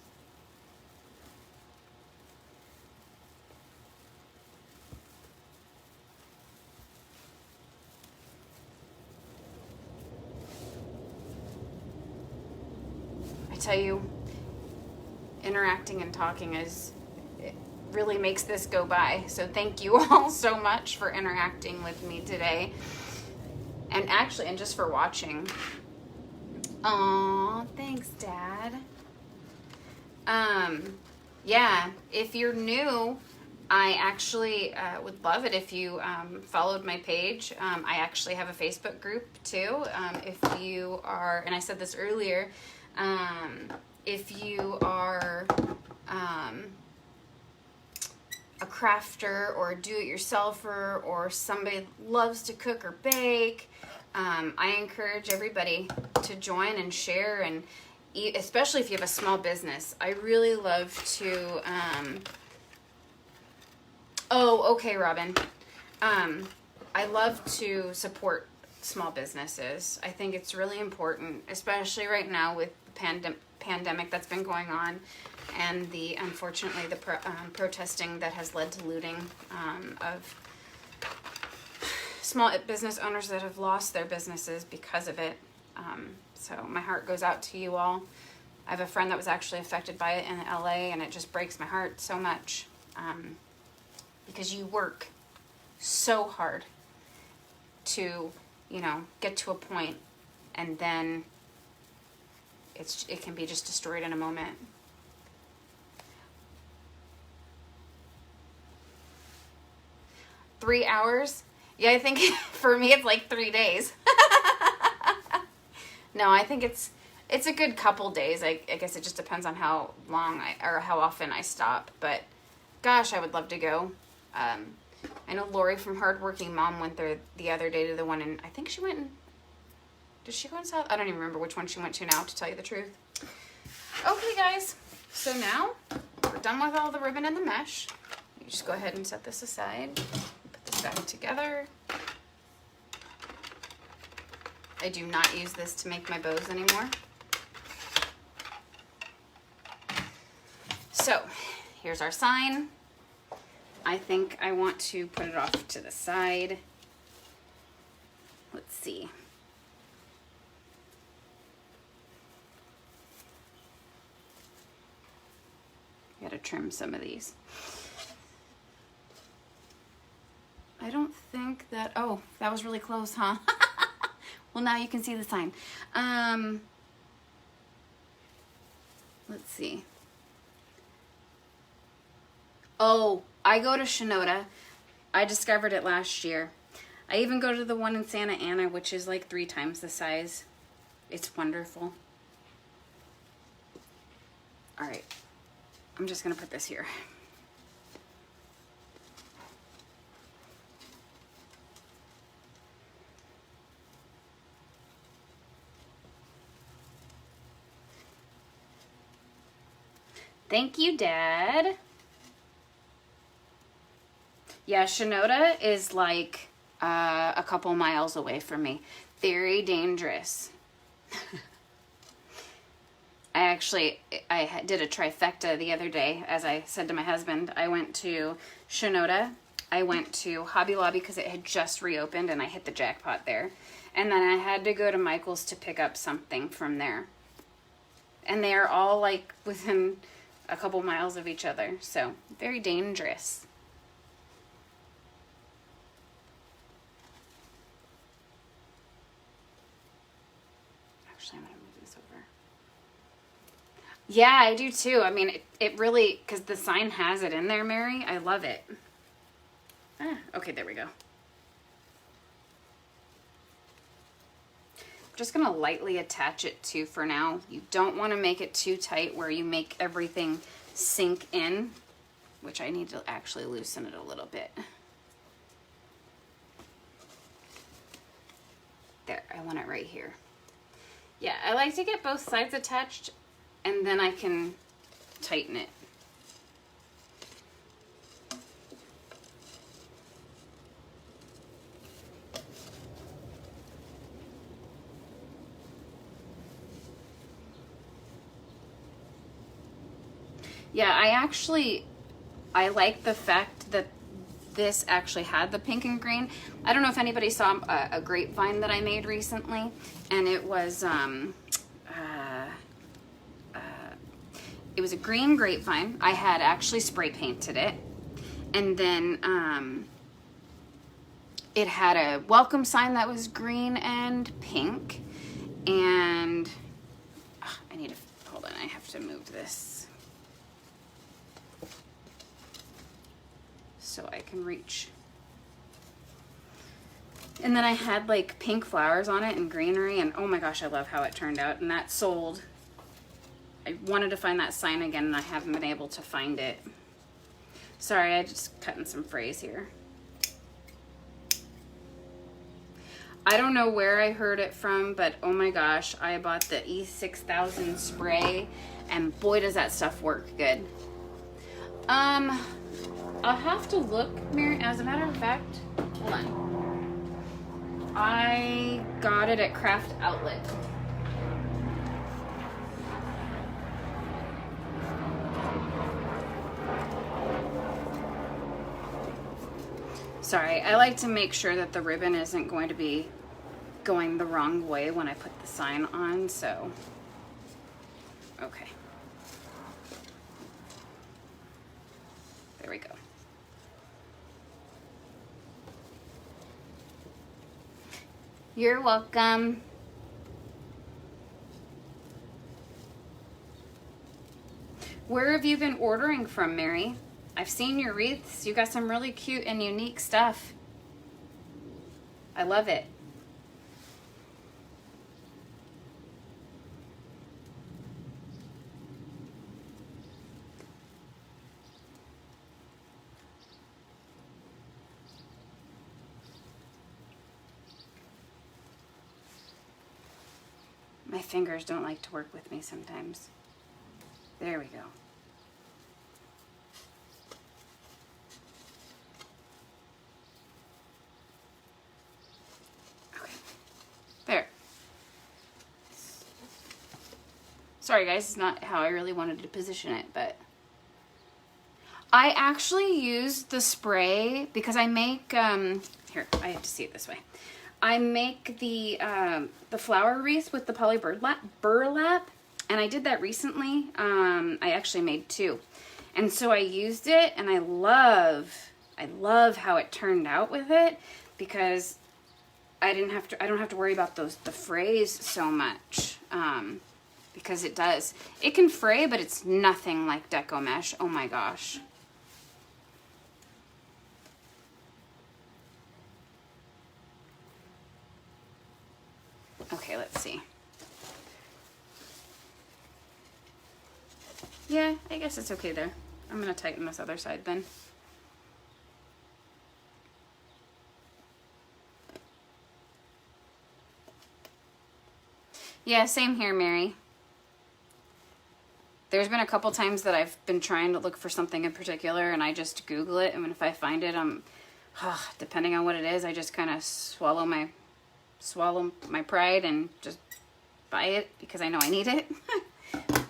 I tell you, interacting and talking really makes this go by. So thank you all so much for interacting with me today. And actually, and just for watching. Aw, thanks, Dad. Yeah, if you're new, I actually would love it if you followed my page. I actually have a Facebook group too. If you are, and I said this earlier, if you are a crafter or a do-it-yourselfer or somebody loves to cook or bake, I encourage everybody to join and share, and especially if you have a small business. I really love to oh, okay, Robin. I love to support small businesses. I think it's really important, especially right now with the pandemic that's been going on, and unfortunately the protesting that has led to looting of small business owners that have lost their businesses because of it. So my heart goes out to you all. I have a friend that was actually affected by it in LA, and it just breaks my heart so much, because you work so hard to, you know, get to a point, and then it can be just destroyed in a moment. Three hours? Yeah, I think for me it's like 3 days. No, I think it's a good couple days. I guess it just depends on how long or how often I stop. But gosh, I would love to go. I know Lori from Hardworking Mom went there the other day to the one in, I think she went in, did she go in South? I don't even remember which one she went to now, to tell you the truth. Okay, guys. So now we're done with all the ribbon and the mesh. You just go ahead and set this aside. Put this back together. I do not use this to make my bows anymore. So here's our sign. I think I want to put it off to the side. Let's see. trim some of these. I don't think that, oh, that was really close, huh? Well, now you can see the sign. Let's see. Oh, I go to Shinoda. I discovered it last year. I even go to the one in Santa Ana, which is like 3 times the size. It's wonderful. All right, I'm just gonna put this here. Thank you, Dad. Yeah, Shinoda is like a couple miles away from me. Very dangerous. I did a trifecta the other day. As I said to my husband, I went to Shinoda, I went to Hobby Lobby because it had just reopened and I hit the jackpot there. And then I had to go to Michael's to pick up something from there. And they are all like within a couple miles of each other. So very dangerous. Actually, I'm going to move this over. Yeah, I do too. I mean, it really, because the sign has it in there, Mary. I love it. Okay, there we go. I'm just going to lightly attach it too for now. You don't want to make it too tight where you make everything sink in, which I need to actually loosen it a little bit. There, I want it right here. Yeah, I like to get both sides attached and then I can tighten it. Yeah, I like the fact that this actually had the pink and green. I don't know if anybody saw a grapevine that I made recently, and it was it was a green grapevine. I had actually spray painted it, and then it had a welcome sign that was green and pink, and I need to, hold on, I have to move this so I can reach. And then I had like pink flowers on it and greenery, and oh my gosh, I love how it turned out. And that sold. I wanted to find that sign again and I haven't been able to find it. Sorry, I just cutting some frays here. I don't know where I heard it from, but oh my gosh, I bought the E6000 spray and boy does that stuff work good. I'll have to look, Mary. As a matter of fact, hold on. I got it at Craft Outlet. Sorry, I like to make sure that the ribbon isn't going to be going the wrong way when I put the sign on, so, okay. There we go. You're welcome. Where have you been ordering from, Mary? I've seen your wreaths. You got some really cute and unique stuff. I love it. My fingers don't like to work with me sometimes. There we go. Okay. There. Sorry guys, it's not how I really wanted to position it, but I actually used the spray because I make, here, I have to see it this way. I make the flower wreath with the poly burlap, and I did that recently. I actually made 2. And so I used it, and I love how it turned out with it, because I don't have to worry about the frays so much, because it can fray, but it's nothing like Deco Mesh. Oh my gosh. Okay, let's see. Yeah, I guess it's okay there. I'm gonna tighten this other side then. Yeah, same here, Mary. There's been a couple times that I've been trying to look for something in particular, and I just Google it, and if I find it, depending on what it is, I just kind of swallow my pride and just buy it because I know I need it.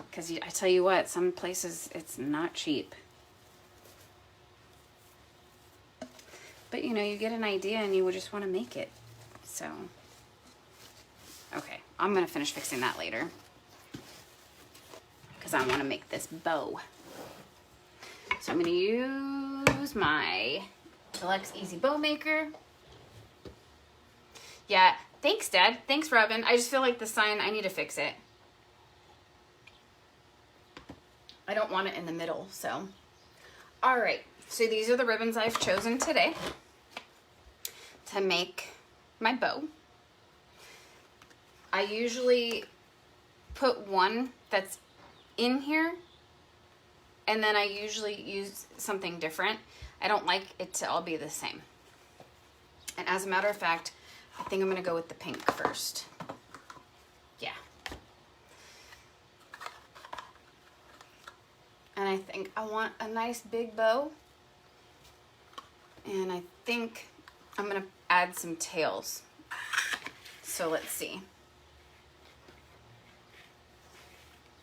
Because I tell you what, some places it's not cheap. But you know, you get an idea and you would just want to make it. So, okay, I'm going to finish fixing that later, because I want to make this bow. So I'm going to use my Deluxe Easy Bow Maker. Yeah, thanks, Dad. Thanks, Robin. I just feel like the sign, I need to fix it. I don't want it in the middle, so. All right, so these are the ribbons I've chosen today to make my bow. I usually put one that's in here, and then I usually use something different. I don't like it to all be the same. And as a matter of fact, I think I'm gonna go with the pink first. Yeah. And I think I want a nice big bow. And I think I'm gonna add some tails. So let's see.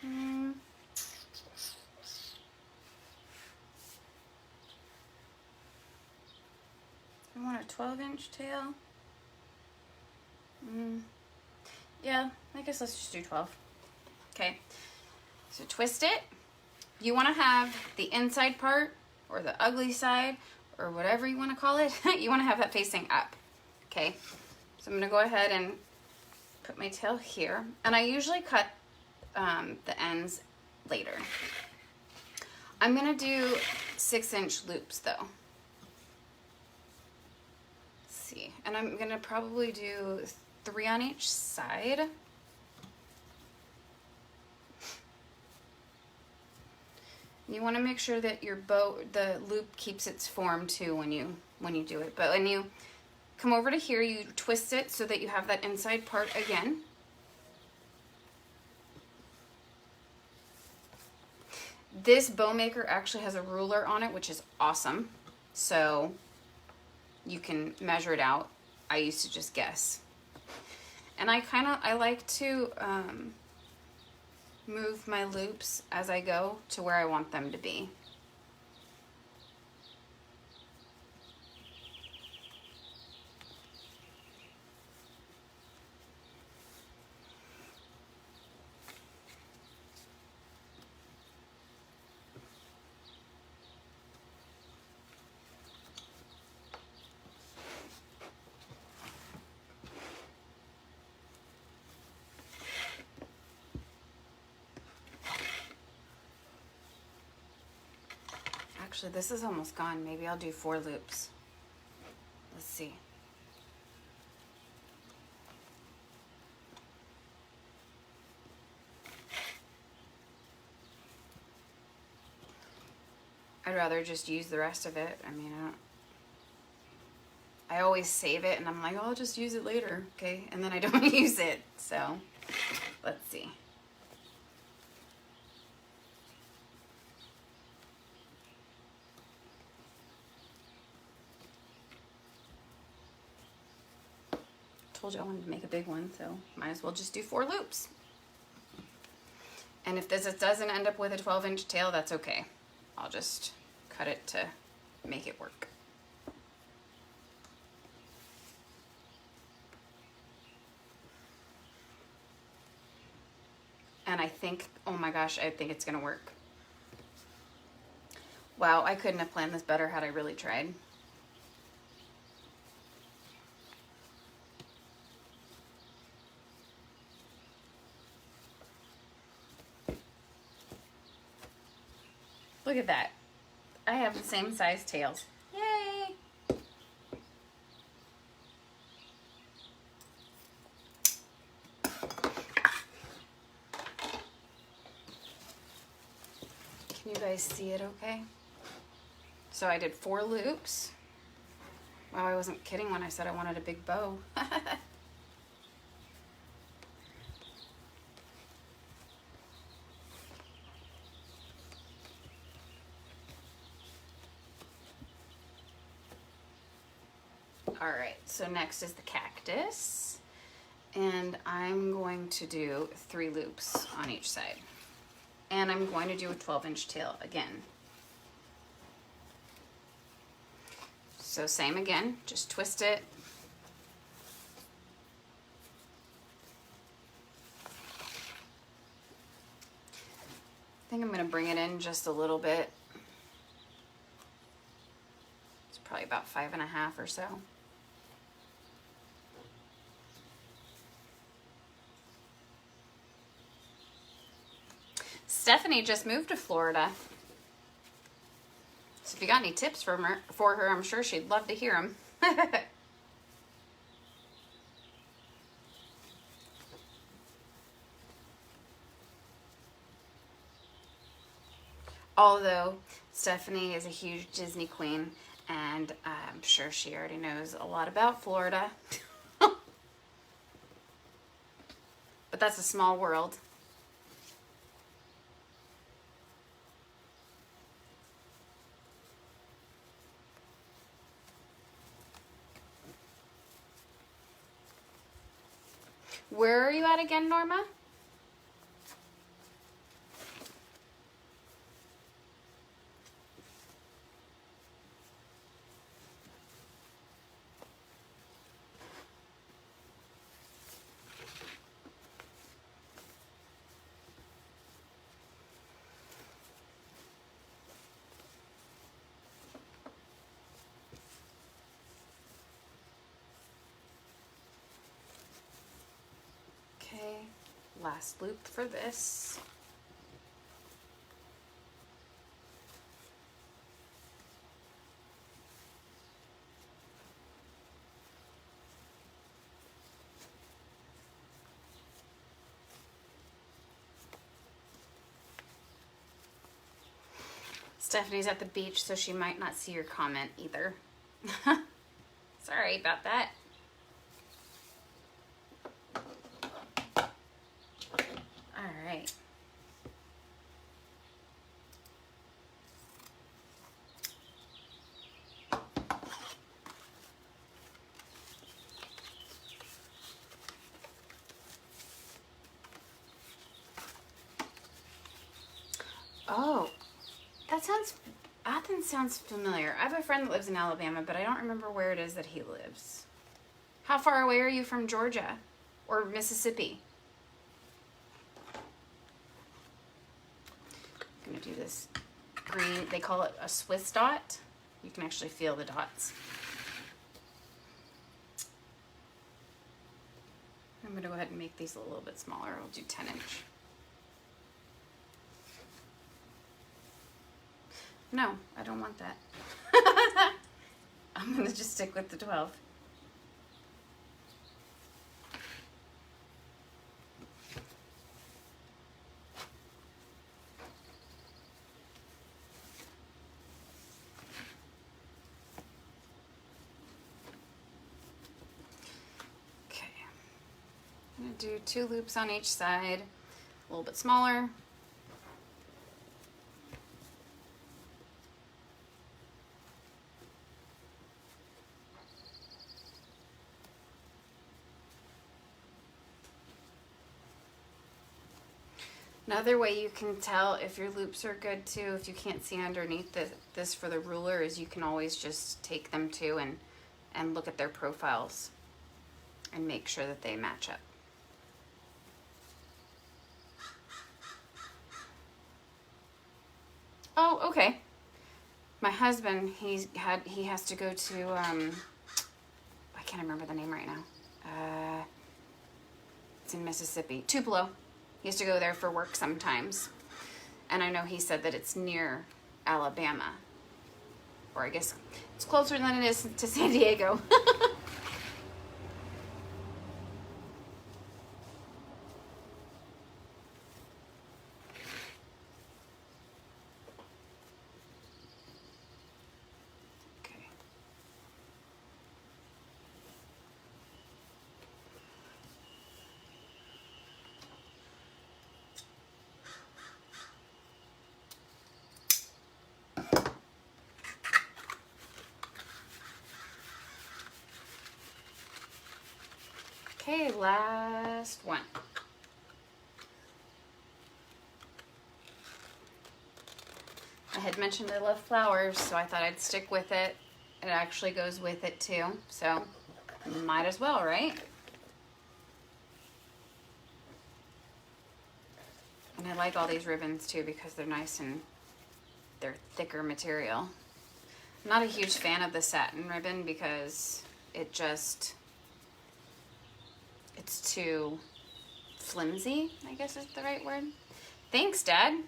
I want a 12-inch tail. Yeah, I guess let's just do 12. Okay, so twist it. You want to have the inside part, or the ugly side, or whatever you want to call it. You want to have that facing up. Okay, so I'm going to go ahead and put my tail here. And I usually cut the ends later. I'm going to do 6-inch loops though. Let's see. And I'm going to probably do 3 on each side. You want to make sure that your bow, the loop keeps its form too when you do it. But when you come over to here, you twist it so that you have that inside part again. This bow maker actually has a ruler on it, which is awesome. So you can measure it out. I used to just guess. And I like to move my loops as I go to where I want them to be. Actually, this is almost gone. Maybe I'll do 4 loops. Let's see. I'd rather just use the rest of it. I mean, I always save it and I'm like, oh, I'll just use it later, okay? And then I don't use it. So, let's see. Told you I wanted to make a big one, so might as well just do 4 loops. And if this doesn't end up with a 12-inch tail, that's okay. I'll just cut it to make it work. And I think, oh my gosh, I think it's gonna work. Wow, I couldn't have planned this better had I really tried. Look at that. I have the same size tails. Yay! Can you guys see it okay? So I did 4 loops. Wow, I wasn't kidding when I said I wanted a big bow. All right, so next is the cactus. And I'm going to do 3 loops on each side. And I'm going to do a 12-inch tail again. So same again, just twist it. I think I'm going to bring it in just a little bit. It's probably about 5.5 or so. Stephanie just moved to Florida. So if you got any tips for her, I'm sure she'd love to hear them. Although Stephanie is a huge Disney queen, and I'm sure she already knows a lot about Florida. But that's a small world. Where are you at again, Norma? Okay, last loop for this. Stephanie's at the beach, so she might not see your comment either. Sorry about that. All right. Oh, Athens sounds familiar. I have a friend that lives in Alabama, but I don't remember where it is that he lives. How far away are you from Georgia or Mississippi? I'm gonna do this green, they call it a Swiss dot. You can actually feel the dots. I'm gonna go ahead and make these a little bit smaller. I'll do 10-inch. No, I don't want that. I'm gonna just stick with the 12. Okay, I'm gonna do 2 loops on each side, a little bit smaller. Another way you can tell if your loops are good too, if you can't see underneath this for the ruler, is you can always just take them too and look at their profiles and make sure that they match up. Oh, okay. My husband, he has to go to, I can't remember the name right now. It's in Mississippi, Tupelo. He has to go there for work sometimes. And I know he said that it's near Alabama. Or I guess it's closer than it is to San Diego. Okay, last one. I had mentioned I love flowers, so I thought I'd stick with it. It actually goes with it too, so might as well, right? And I like all these ribbons too because they're nice and they're thicker material. I'm not a huge fan of the satin ribbon because it's too flimsy, I guess is the right word. Thanks, Dad. I'm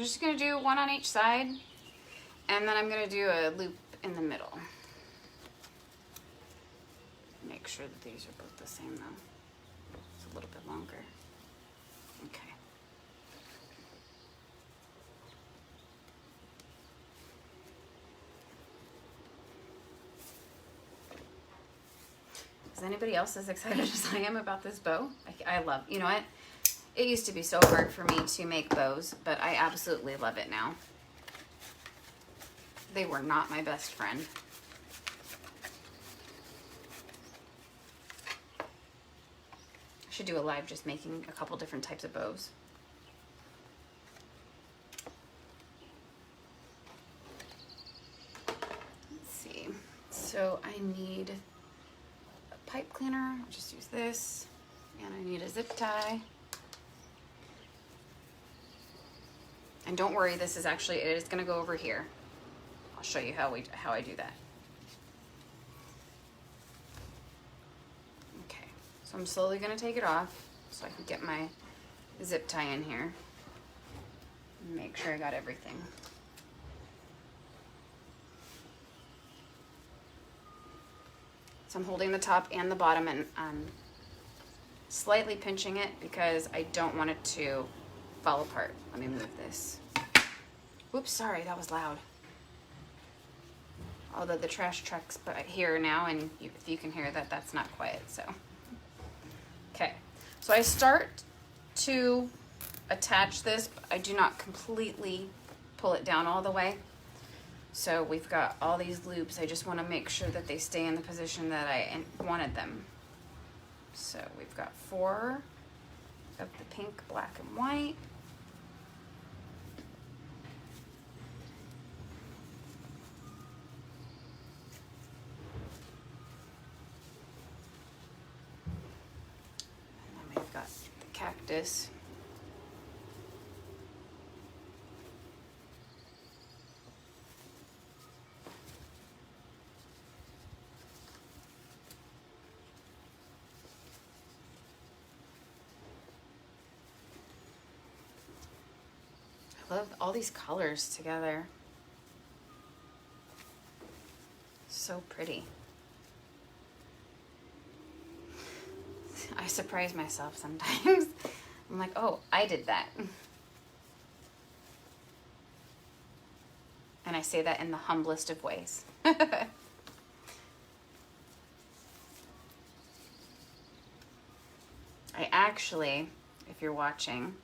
just gonna do one on each side, and then I'm gonna do a loop in the middle. Make sure that these are both the same though. It's a little bit longer. Okay. Is anybody else as excited as I am about this bow? I love, you know what? It used to be so hard for me to make bows, but I absolutely love it now. They were not my best friend. I should do a live just making a couple different types of bows. Let's see. So I need pipe cleaner. I'll just use this, and I need a zip tie. And don't worry, this is actually, it is going to go over here. I'll show you how I do that. Okay, so I'm slowly going to take it off so I can get my zip tie in here. Make sure I got everything. So I'm holding the top and the bottom and slightly pinching it because I don't want it to fall apart. Let me move this. Whoops, sorry, that was loud. Although the trash truck's here now, and if you can hear that, that's not quiet, so. Okay, so I start to attach this, but I do not completely pull it down all the way. So we've got all these loops. I just want to make sure that they stay in the position that I wanted them. So we've got 4 of the pink, black, and white. And then we've got the cactus. I love all these colors together. So pretty. I surprise myself sometimes. I'm like, oh, I did that. And I say that in the humblest of ways. I actually, if you're watching,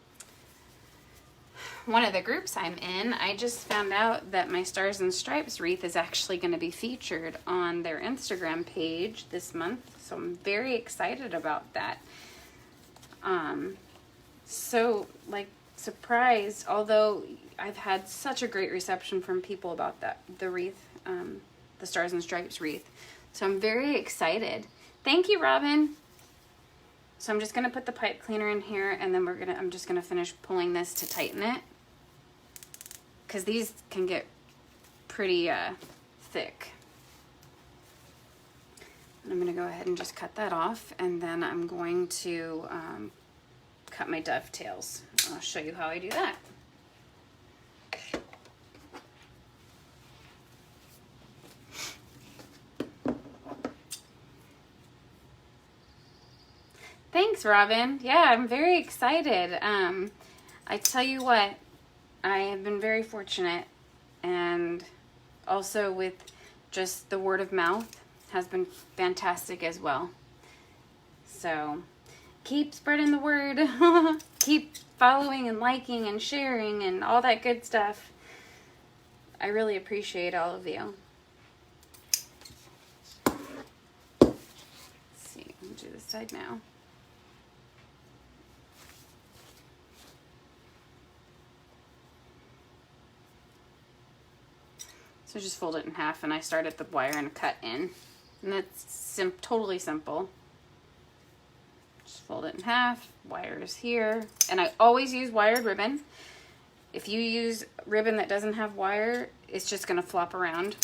one of the groups I'm in, I just found out that my Stars and Stripes wreath is actually going to be featured on their Instagram page this month. So I'm very excited about that. So like surprised, although I've had such a great reception from people about the wreath, the Stars and Stripes wreath. So I'm very excited. Thank you, Robin. So I'm just going to put the pipe cleaner in here, and then I'm just going to finish pulling this to tighten it. because these can get pretty thick. And I'm going to go ahead and just cut that off, and then I'm going to cut my dovetails. I'll show you how I do that. Thanks, Robin. Yeah, I'm very excited. I tell you what, I have been very fortunate, and also with just the word of mouth has been fantastic as well. So keep spreading the word. Keep following and liking and sharing and all that good stuff. I really appreciate all of you. Let's see, let me do this side now. So just fold it in half, and I start at the wire and cut in. And that's totally simple. Just fold it in half, wires here. And I always use wired ribbon. If you use ribbon that doesn't have wire, it's just gonna flop around.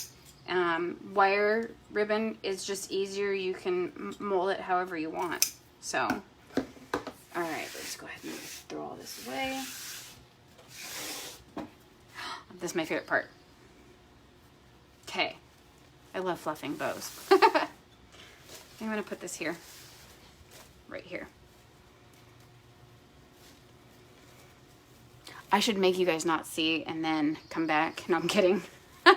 Wire ribbon is just easier. You can mold it however you want. So, all right, let's go ahead and throw all this away. This is my favorite part. Okay, I love fluffing bows. I'm gonna put this here, right here. I should make you guys not see and then come back. No, I'm kidding. And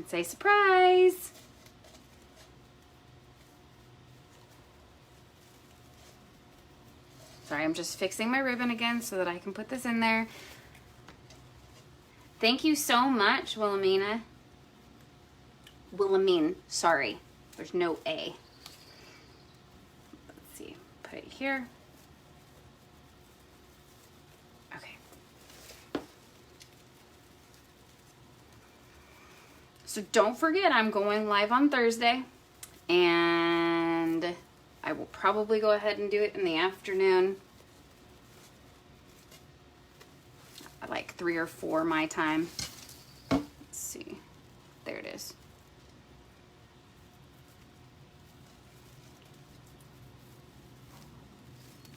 say surprise. Sorry, I'm just fixing my ribbon again so that I can put this in there. Thank you so much, Wilhelmina. Wilhelmine, sorry. There's no A. Let's see, put it here. Okay. So don't forget, I'm going live on Thursday, and I will probably go ahead and do it in the afternoon. Like 3 or 4 my time. Let's see. There it is.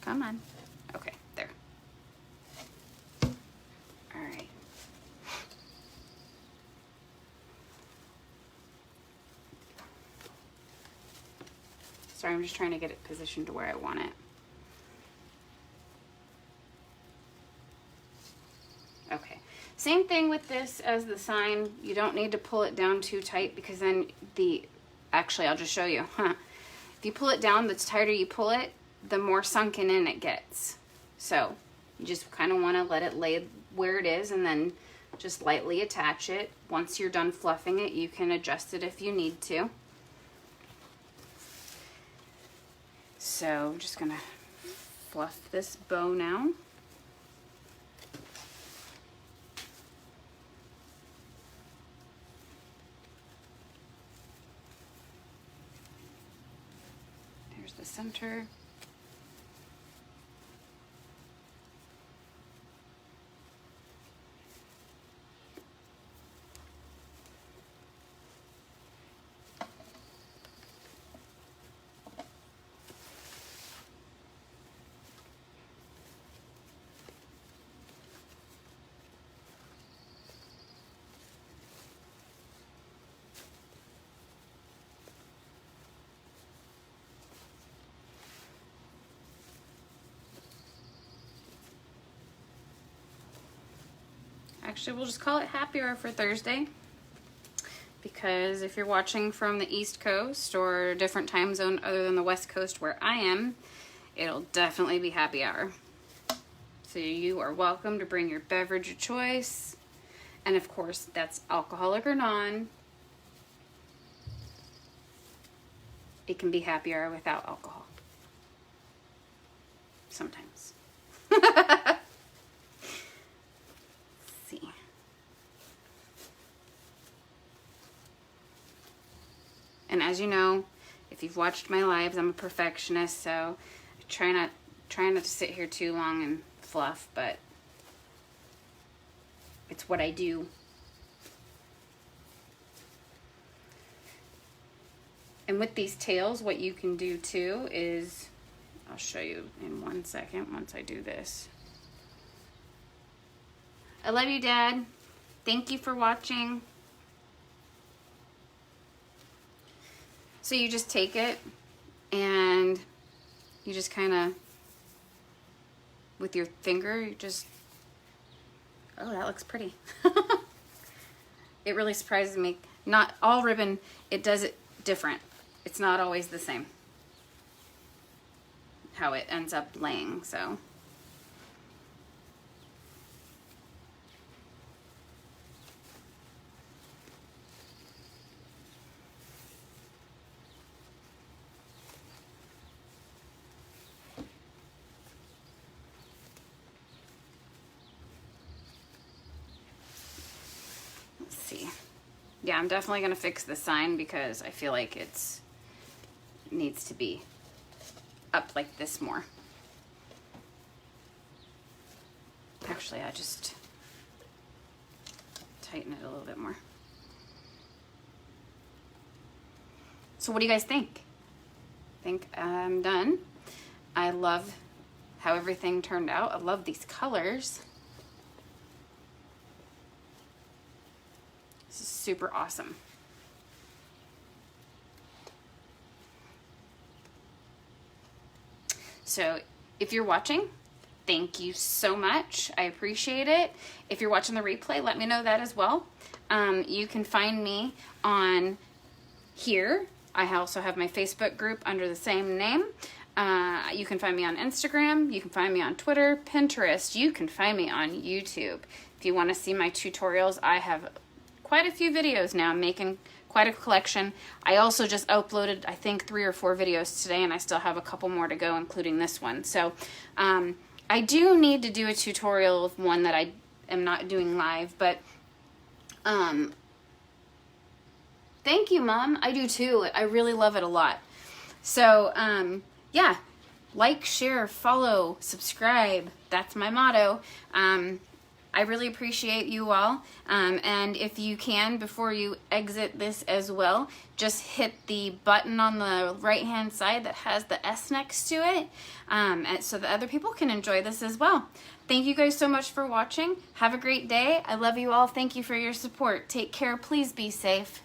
Come on. Okay, there. All right. Sorry, I'm just trying to get it positioned to where I want it. Okay, same thing with this as the sign. You don't need to pull it down too tight, because then actually I'll just show you. If you pull it down, the tighter you pull it, the more sunken in it gets. So you just kind of want to let it lay where it is, and then just lightly attach it. Once you're done fluffing it, you can adjust it if you need to. So I'm just gonna fluff this bow now. The center. Actually, we'll just call it happy hour for Thursday, because if you're watching from the East Coast or a different time zone other than the West Coast where I am, it'll definitely be happy hour. So you are welcome to bring your beverage of choice, and of course that's alcoholic or non. It can be happy hour without alcohol sometimes. And as you know, if you've watched my lives, I'm a perfectionist, so I try not to sit here too long and fluff, but It's what I do. And with these tails, what you can do too is, I'll show you in 1 second once I do this. I love you, Dad. Thank you for watching. So you just take it and you just kind of, with your finger, you just, oh, that looks pretty. It really surprises me. Not all ribbon, it does it different. It's not always the same how it ends up laying, so. Let's see. Yeah, I'm definitely gonna fix the sign because I feel like it needs to be up like this more. Actually, I just tighten it a little bit more. So what do you guys think? I think I'm done. I love how everything turned out. I love these colors. This is super awesome. So if you're watching, thank you so much. I appreciate it. If you're watching the replay, let me know that as well. You can find me on here. I also have my Facebook group under the same name. You can find me on Instagram. You can find me on Twitter, Pinterest. You can find me on YouTube. If you want to see my tutorials, I have quite a few videos now. I'm making quite a collection. I also just uploaded, I think, 3 or 4 videos today, and I still have a couple more to go, including this one. So I do need to do a tutorial of one that I am not doing live, but thank you, Mom. I do too. I really love it a lot. So yeah, like, share, follow, subscribe. That's my motto. I really appreciate you all. And if you can, before you exit this as well, just hit the button on the right-hand side that has the S next to it, and so that other people can enjoy this as well. Thank you guys so much for watching. Have a great day. I love you all. Thank you for your support. Take care. Please be safe.